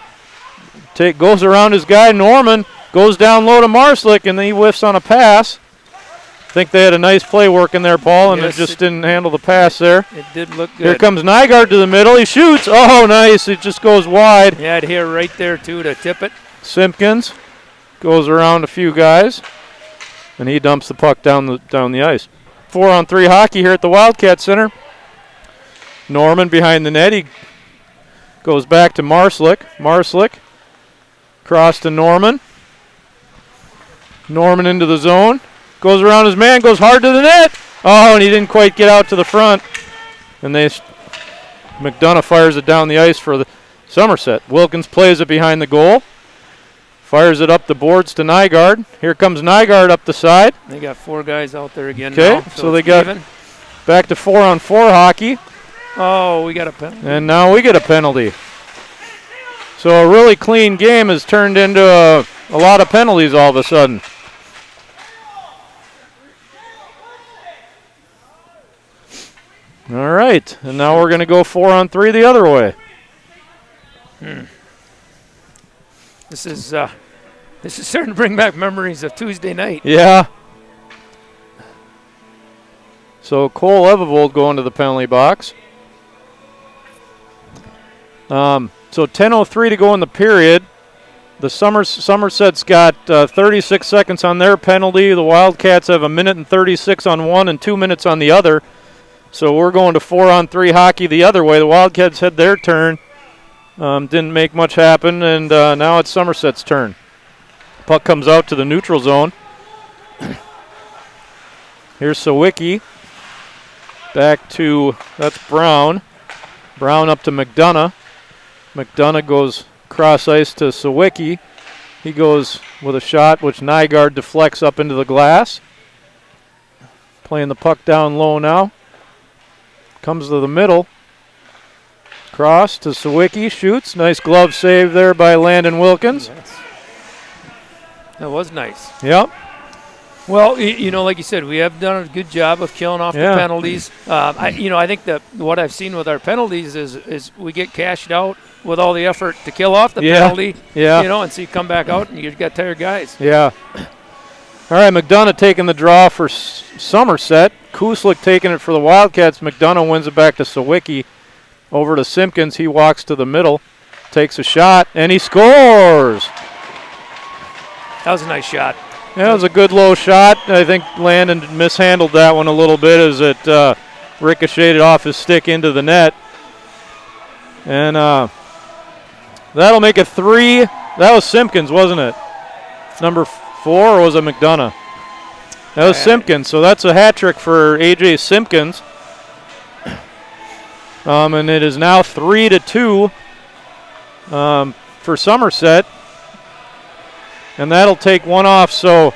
Goes around his guy. Norman goes down low to Marslick, and then he whiffs on a pass. I think they had a nice play working there, Paul, and it just didn't handle the pass there. It did look good. Here comes Nygaard to the middle. He shoots. Oh, nice. It just goes wide. Yeah, I'd hear right there, too, to tip it. Simpkins goes around a few guys, and he dumps the puck down the ice. 4-on-3 hockey here at the Wildcat Center. Norman behind the net. He goes back to Marslick. Marslick cross to Norman. Norman into the zone. Goes around his man. Goes hard to the net. Oh, and he didn't quite get out to the front. And McDonough fires it down the ice for the Somerset. Wilkins plays it behind the goal. Fires it up the boards to Nygaard. Here comes Nygaard up the side. They got 4 guys out there again. Okay, now, so they got back to 4-on-4 hockey. Oh, we got a penalty. And now we get a penalty. So a really clean game has turned into a lot of penalties all of a sudden. All right, and now we're going to go 4-on-3 the other way. This is starting to bring back memories of Tuesday night. Yeah. So Cole Evevold going to the penalty box. So 10:03 to go in the period. The Somerset's got 36 seconds on their penalty. The Wildcats have 1 minute and 36 on one and 2 minutes on the other. So we're going to 4-on-3 hockey the other way. The Wildcats had their turn. Didn't make much happen, and now it's Somerset's turn. Puck comes out to the neutral zone. Here's Sawicki. That's Brown. Brown up to McDonough. McDonough goes cross ice to Sawicki. He goes with a shot, which Nygaard deflects up into the glass. Playing the puck down low now. Comes to the middle. Cross to Sawicki. Shoots. Nice glove save there by Landon Wilkins. Yes. That was nice. Yep. Well, like you said, we have done a good job of killing off the penalties. I think that what I've seen with our penalties is we get cashed out with all the effort to kill off the penalty. Yeah. And so you come back out and you've got tired guys. Yeah. All right, McDonough taking the draw for Somerset. Kuslik taking it for the Wildcats. McDonough wins it back to Sawicki. Over to Simpkins. He walks to the middle, takes a shot, and he scores. That was a nice shot. Yeah, it was a good low shot. I think Landon mishandled that one a little bit as it ricocheted off his stick into the net. And that'll make it 3. That was Simpkins, wasn't it? Number 4, or was it McDonough? That was Simpkins, so that's a hat trick for A.J. Simpkins. And it is now 3-2 for Somerset. And that'll take one off. So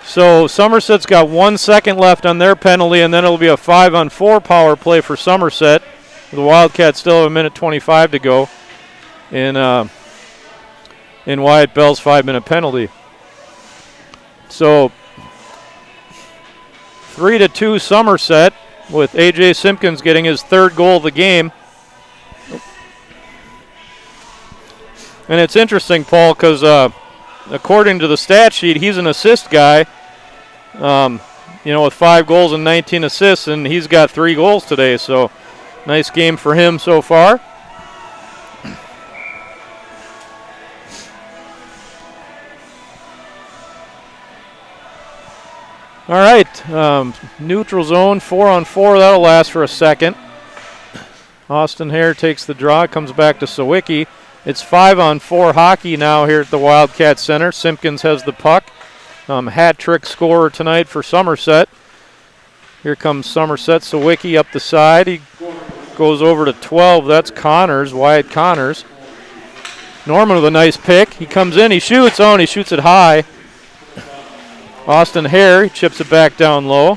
Somerset's got 1 second left on their penalty, and then it'll be a 5-on-4 power play for Somerset. The Wildcats still have 1 minute 25 to go in Wyatt Bell's 5-minute penalty. So 3-2 Somerset, with A.J. Simpkins getting his 3rd goal of the game. And it's interesting, Paul, because according to the stat sheet, he's an assist guy. With 5 goals and 19 assists, and he's got 3 goals today. So nice game for him so far. All right, neutral zone, 4-on-4. That'll last for a second. Austin Hare takes the draw, comes back to Sawicki. It's 5-on-4 hockey now here at the Wildcat Center. Simpkins has the puck. Hat trick scorer tonight for Somerset. Here comes Somerset. Sawicki up the side. He goes over to 12. That's Connors, Wyatt Connors. Norman with a nice pick. He comes in, he shoots. Oh, and he shoots it high. Austin Hare, he chips it back down low.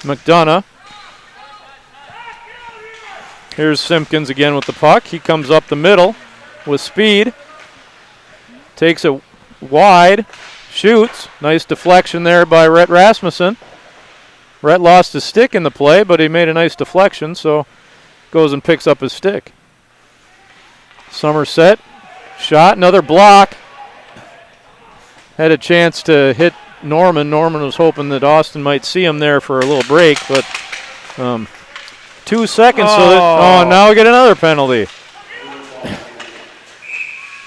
McDonough. Here's Simpkins again with the puck. He comes up the middle with speed. Takes it wide. Shoots. Nice deflection there by Rhett Rasmussen. Rhett lost his stick in the play, but he made a nice deflection, so goes and picks up his stick. Somerset. Shot. Another block. Had a chance to hit Norman. Norman was hoping that Austin might see him there for a little break, but 2 seconds. So now we get another penalty.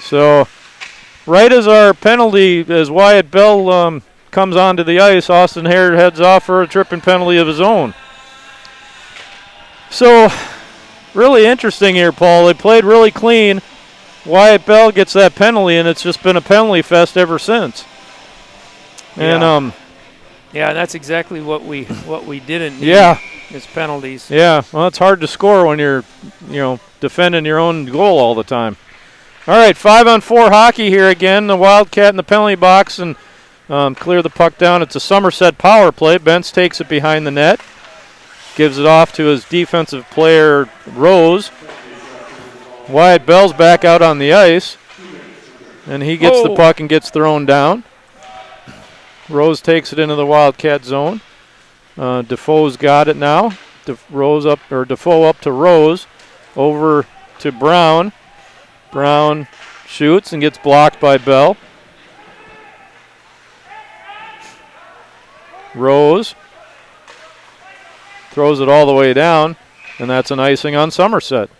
So right as our penalty, as Wyatt Bell comes onto the ice, Austin Hare heads off for a tripping penalty of his own. So really interesting here, Paul. They played really clean. Wyatt Bell gets that penalty, and it's just been a penalty fest ever since. And yeah, that's exactly what we didn't need. Yeah, is penalties. Yeah, well, it's hard to score when you're defending your own goal all the time. All right, 5-on-4 hockey here again. The Wildcat in the penalty box and clear the puck down. It's a Somerset power play. Bentz takes it behind the net, gives it off to his defensive player Rose. Wyatt Bell's back out on the ice, and he gets the puck and gets thrown down. Rose takes it into the Wildcat zone. Defoe's got it now. Defoe up to Rose, over to Brown. Brown shoots and gets blocked by Bell. Rose throws it all the way down, and that's an icing on Somerset.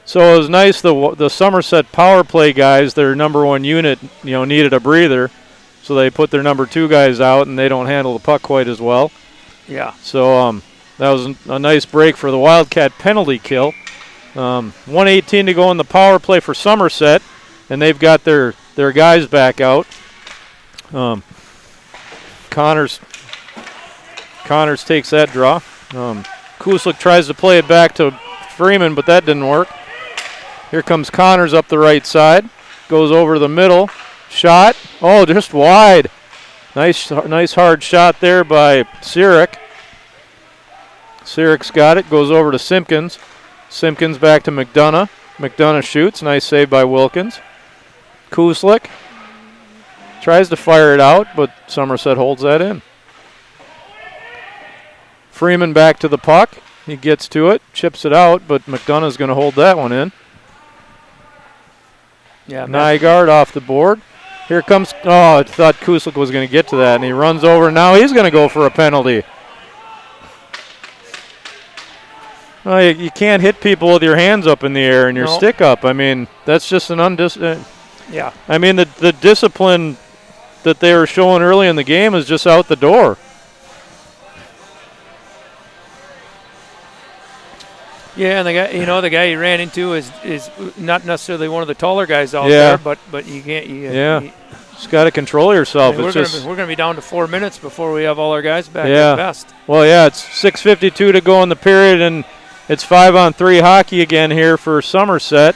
So it was nice the Somerset power play guys, their number 1 unit, needed a breather, so they put their number 2 guys out, and they don't handle the puck quite as well. Yeah. So that was a nice break for the Wildcat penalty kill. 1:18 to go in the power play for Somerset, and they've got their guys back out. Connors takes that draw. Kuslik tries to play it back to Freeman, but that didn't work. Here comes Connors up the right side. Goes over to the middle. Shot. Oh, just wide. Nice hard shot there by Sirik. Sirik's got it. Goes over to Simpkins. Simpkins back to McDonough. McDonough shoots. Nice save by Wilkins. Kuslik tries to fire it out, but Somerset holds that in. Freeman back to the puck. He gets to it, chips it out, but McDonough's going to hold that one in. Yeah, Nygaard off the board. Here comes, I thought Kuslik was going to get to that, and he runs over. Now he's going to go for a penalty. Well, you can't hit people with your hands up in the air and your stick up. I mean, that's just an yeah. I mean, the discipline that they were showing early in the game is just out the door. Yeah, and the guy he ran into is not necessarily one of the taller guys out there, but you can't. Just got to control yourself. I mean, we're going to be down to 4 minutes before we have all our guys back at best. Well, it's 6:52 to go in the period, and it's 5-on-3 hockey again here for Somerset.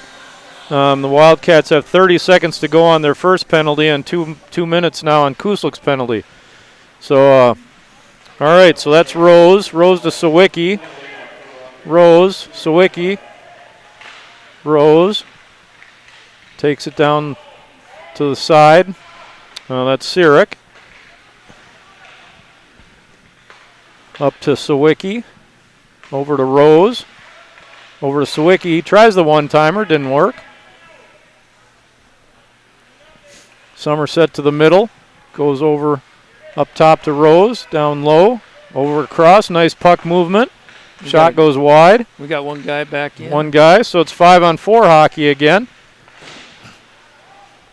The Wildcats have 30 seconds to go on their first penalty and 2 minutes now on Kuslik's penalty. So, all right, so that's Rose. Rose to Sawicki. Rose, Sawicki. Rose takes it down to the side. That's Sirik. Up to Sawicki. Over to Rose. Over to Sawicki. He tries the one-timer. Didn't work. Somerset to the middle. Goes over up top to Rose. Down low. Over across. Nice puck movement. Shot goes wide. We got one guy back in. One guy, so it's 5-on-4 hockey again.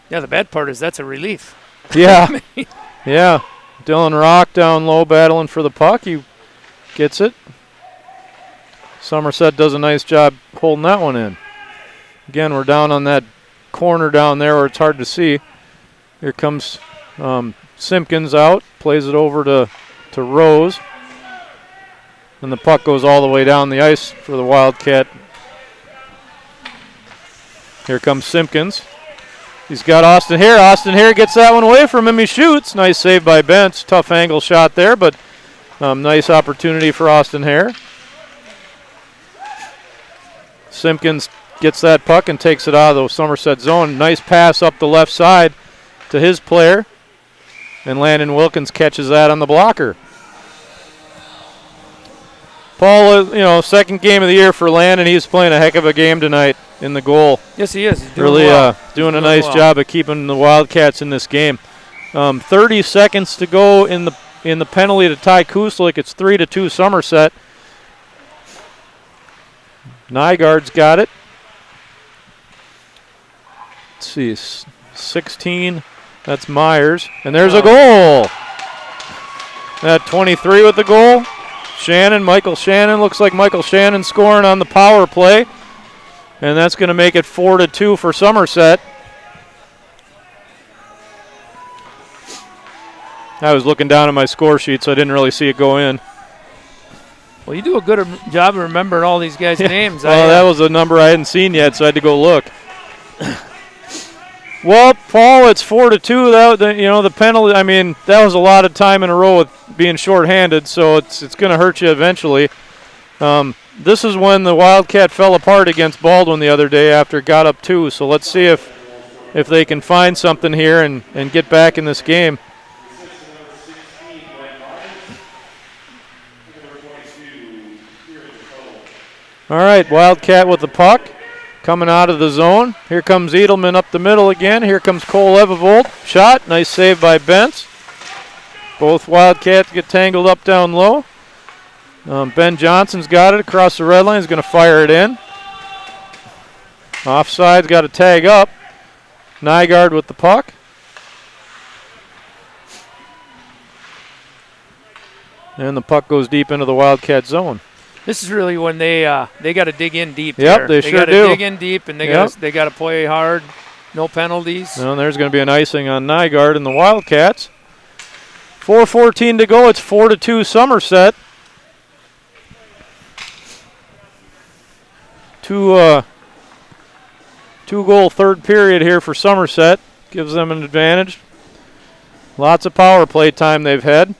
Yeah, the bad part is that's a relief. Yeah. Yeah. Dylan Rock down low battling for the puck. He gets it. Somerset does a nice job holding that one in. Again, we're down on that corner down there where it's hard to see. Here comes Simpkins out, plays it over to Rose. And the puck goes all the way down the ice for the Wildcat. Here comes Simpkins. He's got Austin Hare. Austin Hare gets that one away from him. He shoots. Nice save by Bentz. Tough angle shot there, but nice opportunity for Austin Hare. Simpkins gets that puck and takes it out of the Somerset zone. Nice pass up the left side to his player. And Landon Wilkins catches that on the blocker. Paul, second game of the year for Landon. He's playing a heck of a game tonight in the goal. Yes, he is. He's doing really well. Doing a nice job of keeping the Wildcats in this game. 30 seconds to go in the penalty to Ty Kuslik. It's 3-2 Somerset. Nygaard's got it. Let's see, 16. That's Myers. And there's a goal. That 23 with the goal. Michael Shannon. Looks like Michael Shannon scoring on the power play. And that's going to make it 4-2 for Somerset. I was looking down at my score sheet, so I didn't really see it go in. Well, you do a good job of remembering all these guys' names. Well, that was a number I hadn't seen yet, so I had to go look. Well, Paul, it's 4-2. The penalty. I mean, that was a lot of time in a row with being shorthanded, so it's going to hurt you eventually. This is when the Wildcat fell apart against Baldwin the other day after it got up 2. So let's see if they can find something here and get back in this game. All right, Wildcat with the puck. Coming out of the zone. Here comes Edelman up the middle again. Here comes Cole Evevold. Shot. Nice save by Bentz. Both Wildcats get tangled up down low. Ben Johnson's got it across the red line. He's going to fire it in. Offside's got to tag up. Nygaard with the puck. And the puck goes deep into the Wildcat zone. This is really when they got to dig in deep. Yep, there. they sure do. They got to dig in deep, and they got to play hard. No penalties. Well, there's going to be an icing on Nygaard and the Wildcats. 4:14 to go. It's 4-2 Somerset. Two-goal third period here for Somerset. Gives them an advantage. Lots of power play time they've had.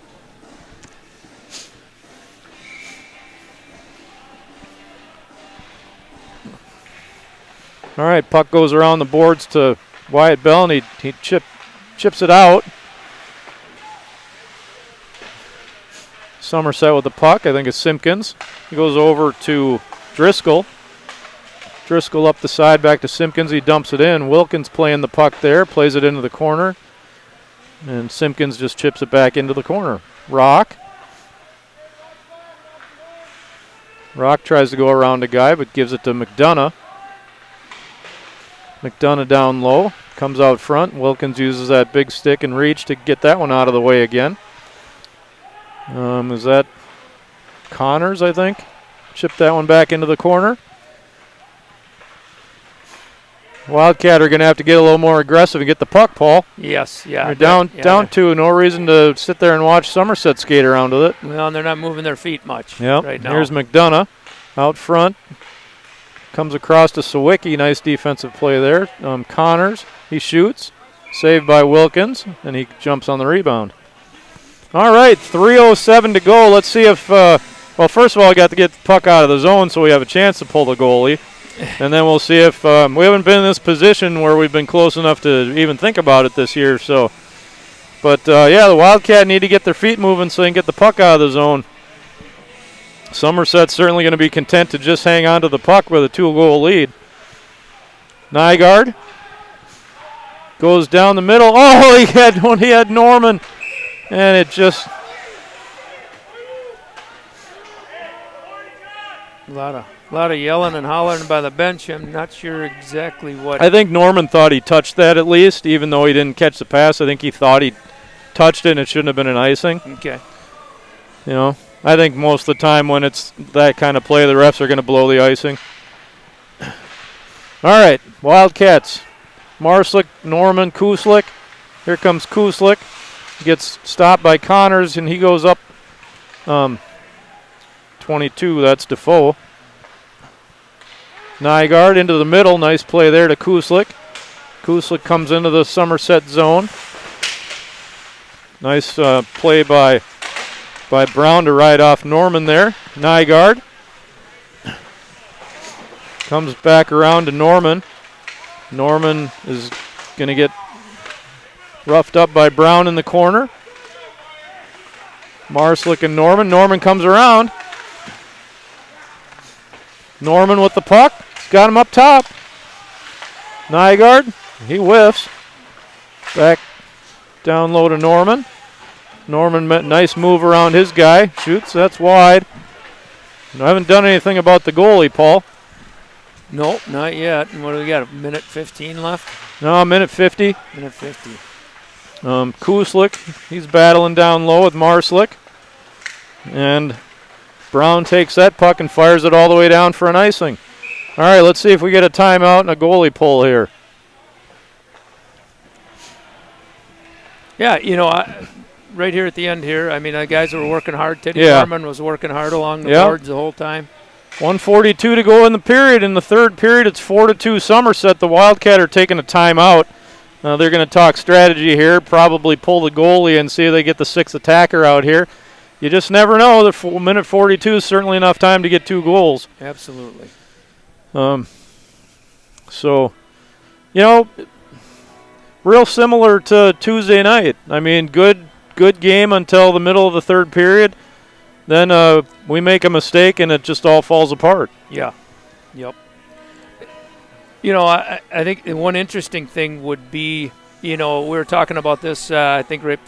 All right, puck goes around the boards to Wyatt Bell, and he chips it out. Somerset with the puck. I think it's Simpkins. He goes over to Driscoll. Driscoll up the side, back to Simpkins. He dumps it in. Wilkins playing the puck there, plays it into the corner. And Simpkins just chips it back into the corner. Rock tries to go around a guy, but gives it to McDonough. McDonough down low, comes out front. Wilkins uses that big stick and reach to get that one out of the way again. Is that Connors, I think? Chipped that one back into the corner. Wildcat are going to have to get a little more aggressive and get the puck, Paul. Yes, yeah. They're down 2. No reason to sit there and watch Somerset skate around with it. Well, and they're not moving their feet much right now. Here's McDonough out front. Comes across to Sawicki. Nice defensive play there. Connors, he shoots. Saved by Wilkins, and he jumps on the rebound. All right, 3:07 to go. Let's see if, first of all, we got to get the puck out of the zone so we have a chance to pull the goalie. And then we'll see if we haven't been in this position where we've been close enough to even think about it this year. So, but the Wildcat need to get their feet moving so they can get the puck out of the zone. Somerset's certainly going to be content to just hang on to the puck with a 2-goal lead. Nygaard Goes down the middle. Oh, he had Norman, and it just a lot of yelling and hollering by the bench. I'm not sure exactly what. I think Norman thought he touched that at least, even though he didn't catch the pass. I think he thought he touched it and it shouldn't have been an icing. Okay. You know, I think most of the time when it's that kind of play, the refs are going to blow the icing. All right, Wildcats. Marslick, Norman, Kuslik. Here comes Kuslik. Gets stopped by Connors, and he goes up 22. That's Defoe. Nygaard into the middle. Nice play there to Kuslik. Kuslik comes into the Somerset zone. Nice play by Brown to ride off Norman there. Nygaard comes back around to Norman. Norman is going to get roughed up by Brown in the corner. Marslick and Norman. Norman comes around. Norman with the puck. He's got him up top. Nygaard, he whiffs. Back down low to Norman. Norman, nice move around his guy. Shoots, that's wide. I haven't done anything about the goalie, Paul. Nope, not yet. And what do we got, a minute 15 left? No, minute 50. Minute 50. Kuslik, he's battling down low with Marslick. And Brown takes that puck and fires it all the way down for an icing. All right, let's see if we get a timeout and a goalie pull here. Yeah, you know, right here at the end here, I mean, the guys were working hard. Teddy Harmon was working hard along the boards the whole time. 1:42 to go in the period. In the third period, it's 4-2 Somerset. The Wildcat are taking a timeout. They're going to talk strategy here, probably pull the goalie and see if they get the sixth attacker out here. You just never know. The minute 42 is certainly enough time to get 2 goals. Absolutely. So, you know, real similar to Tuesday night. I mean, good game until the middle of the third period. Then we make a mistake and it just all falls apart. Yeah. Yep. You know, I think one interesting thing would be, you know, we were talking about this, I think, right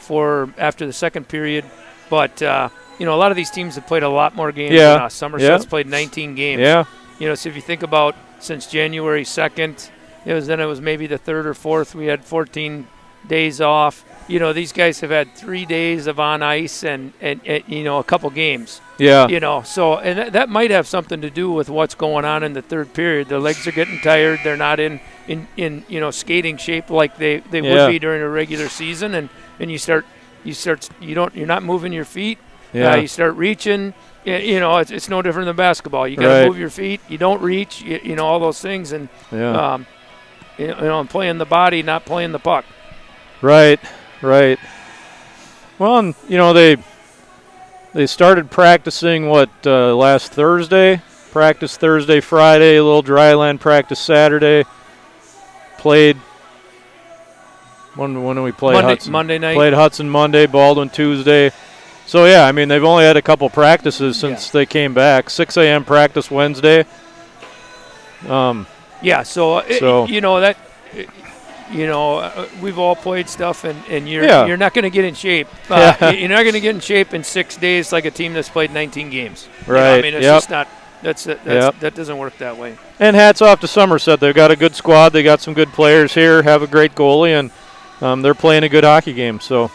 after the second period. But, you know, a lot of these teams have played a lot more games than us. Somerset's played 19 games. Yeah. You know, so if you think about since January 2nd, it was maybe the 3rd or 4th, we had 14 days off. You know, these guys have had 3 days of on ice and you know, a couple games. Yeah. You know, so, and that might have something to do with what's going on in the third period. Their legs are getting tired. They're not in you know, skating shape like they would be during a regular season. And you're not moving your feet. Yeah. You start reaching. You know, it's no different than basketball. You got to move your feet. You don't reach. You know, all those things. And, you know, playing the body, not playing the puck. Right. Well, and, you know, they started practicing, last Thursday? Practice Thursday, Friday, a little dry land practice Saturday. Played, when do we play Hudson? Monday night. Played Hudson Monday, Baldwin Tuesday. So, yeah, I mean, they've only had a couple practices since they came back. 6 a.m. practice Wednesday. So you know, that... You know, we've all played stuff, and you're not going to get in shape. You're not going to get in shape in 6 days like a team that's played 19 games. Right. You know, I mean, it's just not. That doesn't work that way. And hats off to Somerset. They've got a good squad. They got some good players here. Have a great goalie, and they're playing a good hockey game. So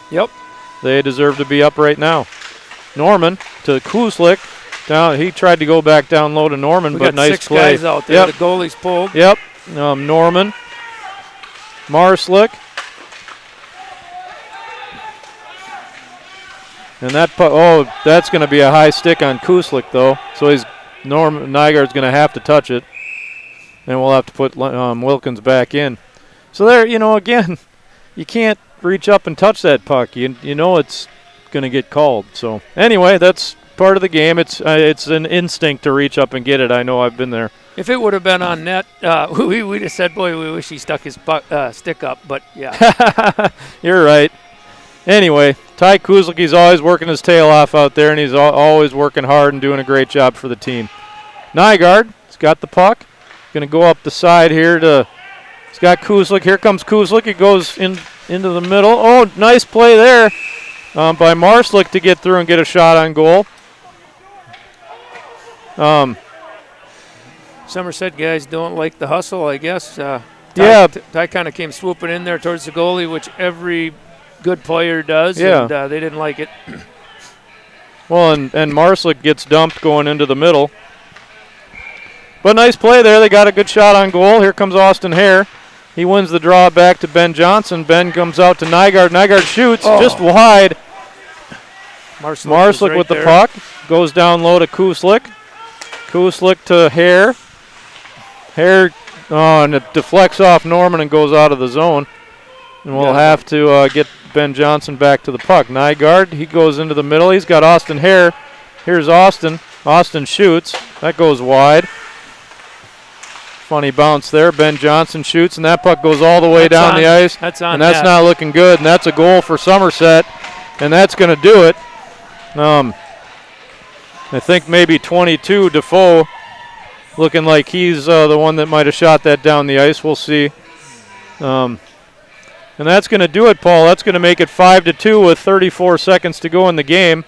they deserve to be up right now. Norman to Kuslik. Down. He tried to go back down low to Norman, but nice six play. Guys out there. The goalie's pulled. Yep. Norman. Marslick. And that's going to be a high stick on Kuslik, though. So Nygaard's going to have to touch it. And we'll have to put Wilkins back in. So there, you know, again, you can't reach up and touch that puck. You know it's going to get called. So anyway, that's part of the game. It's an instinct to reach up and get it. I know I've been there. If it would have been on net, we'd have said, boy, we wish he stuck his stick up. But, yeah. You're right. Anyway, Ty Kuslik, he's always working his tail off out there, and he's always working hard and doing a great job for the team. Nygaard, he's got the puck. Going to go up the side here to He's got Kuzlik. Here comes Kuzlik. He goes into the middle. Oh, nice play there by Marslick to get through and get a shot on goal. Somerset guys don't like the hustle, I guess. Ty kind of came swooping in there towards the goalie, which every good player does, and they didn't like it. Well, and Marslick gets dumped going into the middle. But nice play there. They got a good shot on goal. Here comes Austin Hare. He wins the draw back to Ben Johnson. Ben comes out to Nygaard. Nygaard shoots just wide. Marslick with the puck. Goes down low to Kuslik. Kuslik to Hare. Hare, and it deflects off Norman and goes out of the zone. And we'll have to get Ben Johnson back to the puck. Nygaard, he goes into the middle. He's got Austin Hare. Here's Austin. Austin shoots. That goes wide. Funny bounce there. Ben Johnson shoots, and that puck goes all the way down the ice. That's on. And that's not looking good, and that's a goal for Somerset, and that's going to do it. I think maybe 22, Defoe, looking like he's the one that might have shot that down the ice. We'll see. And that's going to do it, Paul. That's going to make it 5-2 with 34 seconds to go in the game.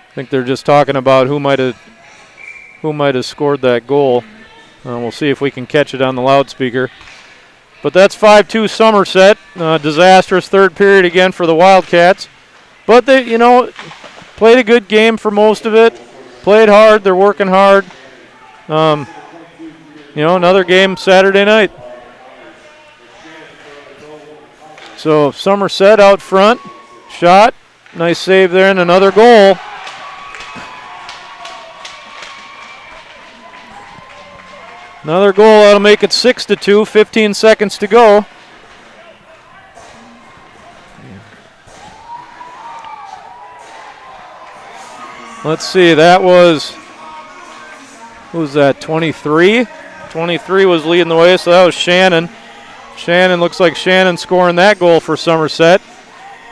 I think they're just talking about who might have scored that goal. We'll see if we can catch it on the loudspeaker. But that's 5-2 Somerset. Disastrous third period again for the Wildcats. But they, played a good game for most of it. Played hard. They're working hard. Another game Saturday night. So Somerset out front. Shot. Nice save there and another goal. Another goal, that'll make it 6-2, 15 seconds to go. Let's see, that was, who's that, 23? 23 was leading the way, so that was Shannon. Looks like Shannon scoring that goal for Somerset.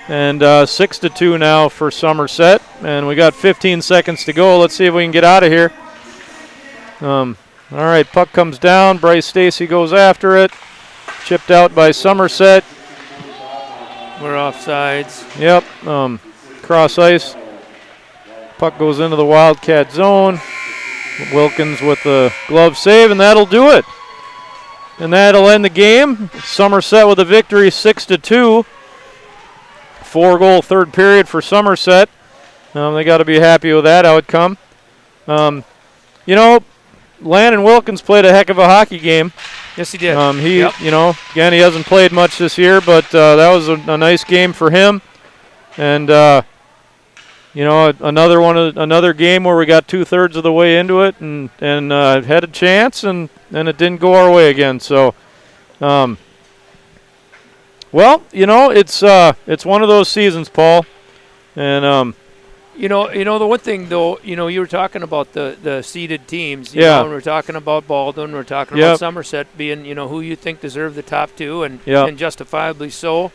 And 6-2 now for Somerset. And we got 15 seconds to go. Let's see if we can get out of here. All right, puck comes down. Bryce Stacy goes after it. Chipped out by Somerset. We're offsides. Yep, cross ice. Puck goes into the Wildcat zone. Wilkins with the glove save, and that'll do it. And that'll end the game. Somerset with a victory, 6-2. 4-goal third period for Somerset. They got to be happy with that outcome. Landon Wilkins played a heck of a hockey game. Yes, he did. Again, he hasn't played much this year, but that was a nice game for him. And another game where we got 2/3 of the way into it and had a chance, and it didn't go our way again. So, it's one of those seasons, Paul, and. The one thing, though, you were talking about the seeded teams. And we're talking about Baldwin. We're talking about Somerset being, who you think deserve the top two, and justifiably so.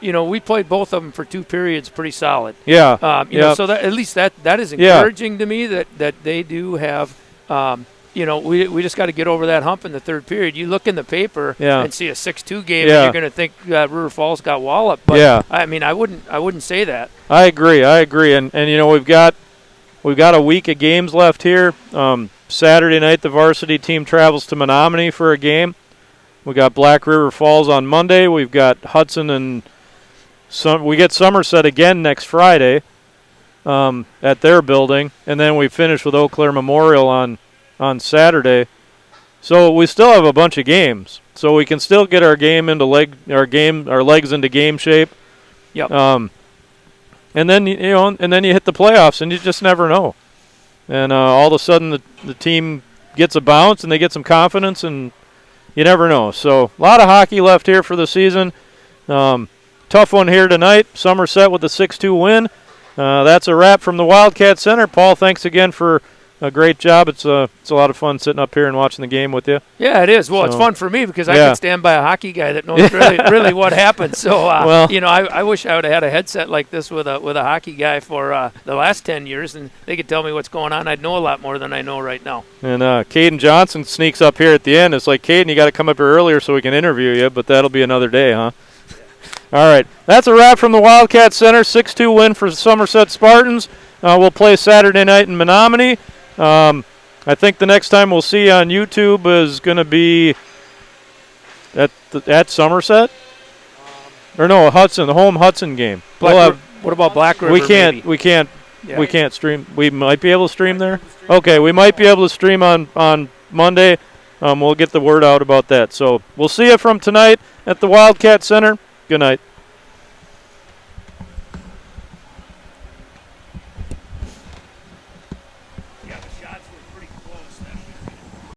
We played both of them for 2 periods pretty solid. So that at least that is encouraging to me that they do have we just got to get over that hump in the third period. You look in the paper and see a 6-2 game, and you're going to think River Falls got walloped. But I wouldn't say that. I agree, and we've got a week of games left here. Saturday night, the varsity team travels to Menominee for a game. We got Black River Falls on Monday. We've got Hudson and we get Somerset again next Friday at their building, and then we finish with Eau Claire Memorial on Saturday. So we still have a bunch of games. So we can still get our legs into game shape. Yep. And then you hit the playoffs and you just never know. And all of a sudden the team gets a bounce and they get some confidence, and you never know. So a lot of hockey left here for the season. Tough one here tonight. Somerset with a 6-2 win. That's a wrap from the Wildcat Center. Paul, thanks again for a great job. It's a lot of fun sitting up here and watching the game with you. Yeah, it is. Well, it's fun for me because I can stand by a hockey guy that knows really what happened. So, I wish I would have had a headset like this with a hockey guy for the last 10 years, and they could tell me what's going on. I'd know a lot more than I know right now. And Caden Johnson sneaks up here at the end. It's like, Caden, you got to come up here earlier so we can interview you, but that'll be another day, huh? All right, that's a wrap from the Wildcat Center. 6-2 win for Somerset Spartans. We'll play Saturday night in Menominee. I think the next time we'll see you on YouTube is going to be at Somerset, or no, Hudson, the home Hudson game. What about Black River? We can't stream. We might be able to stream there. Okay, we might be able to stream on Monday. We'll get the word out about that. So we'll see you from tonight at the Wildcat Center. Good night.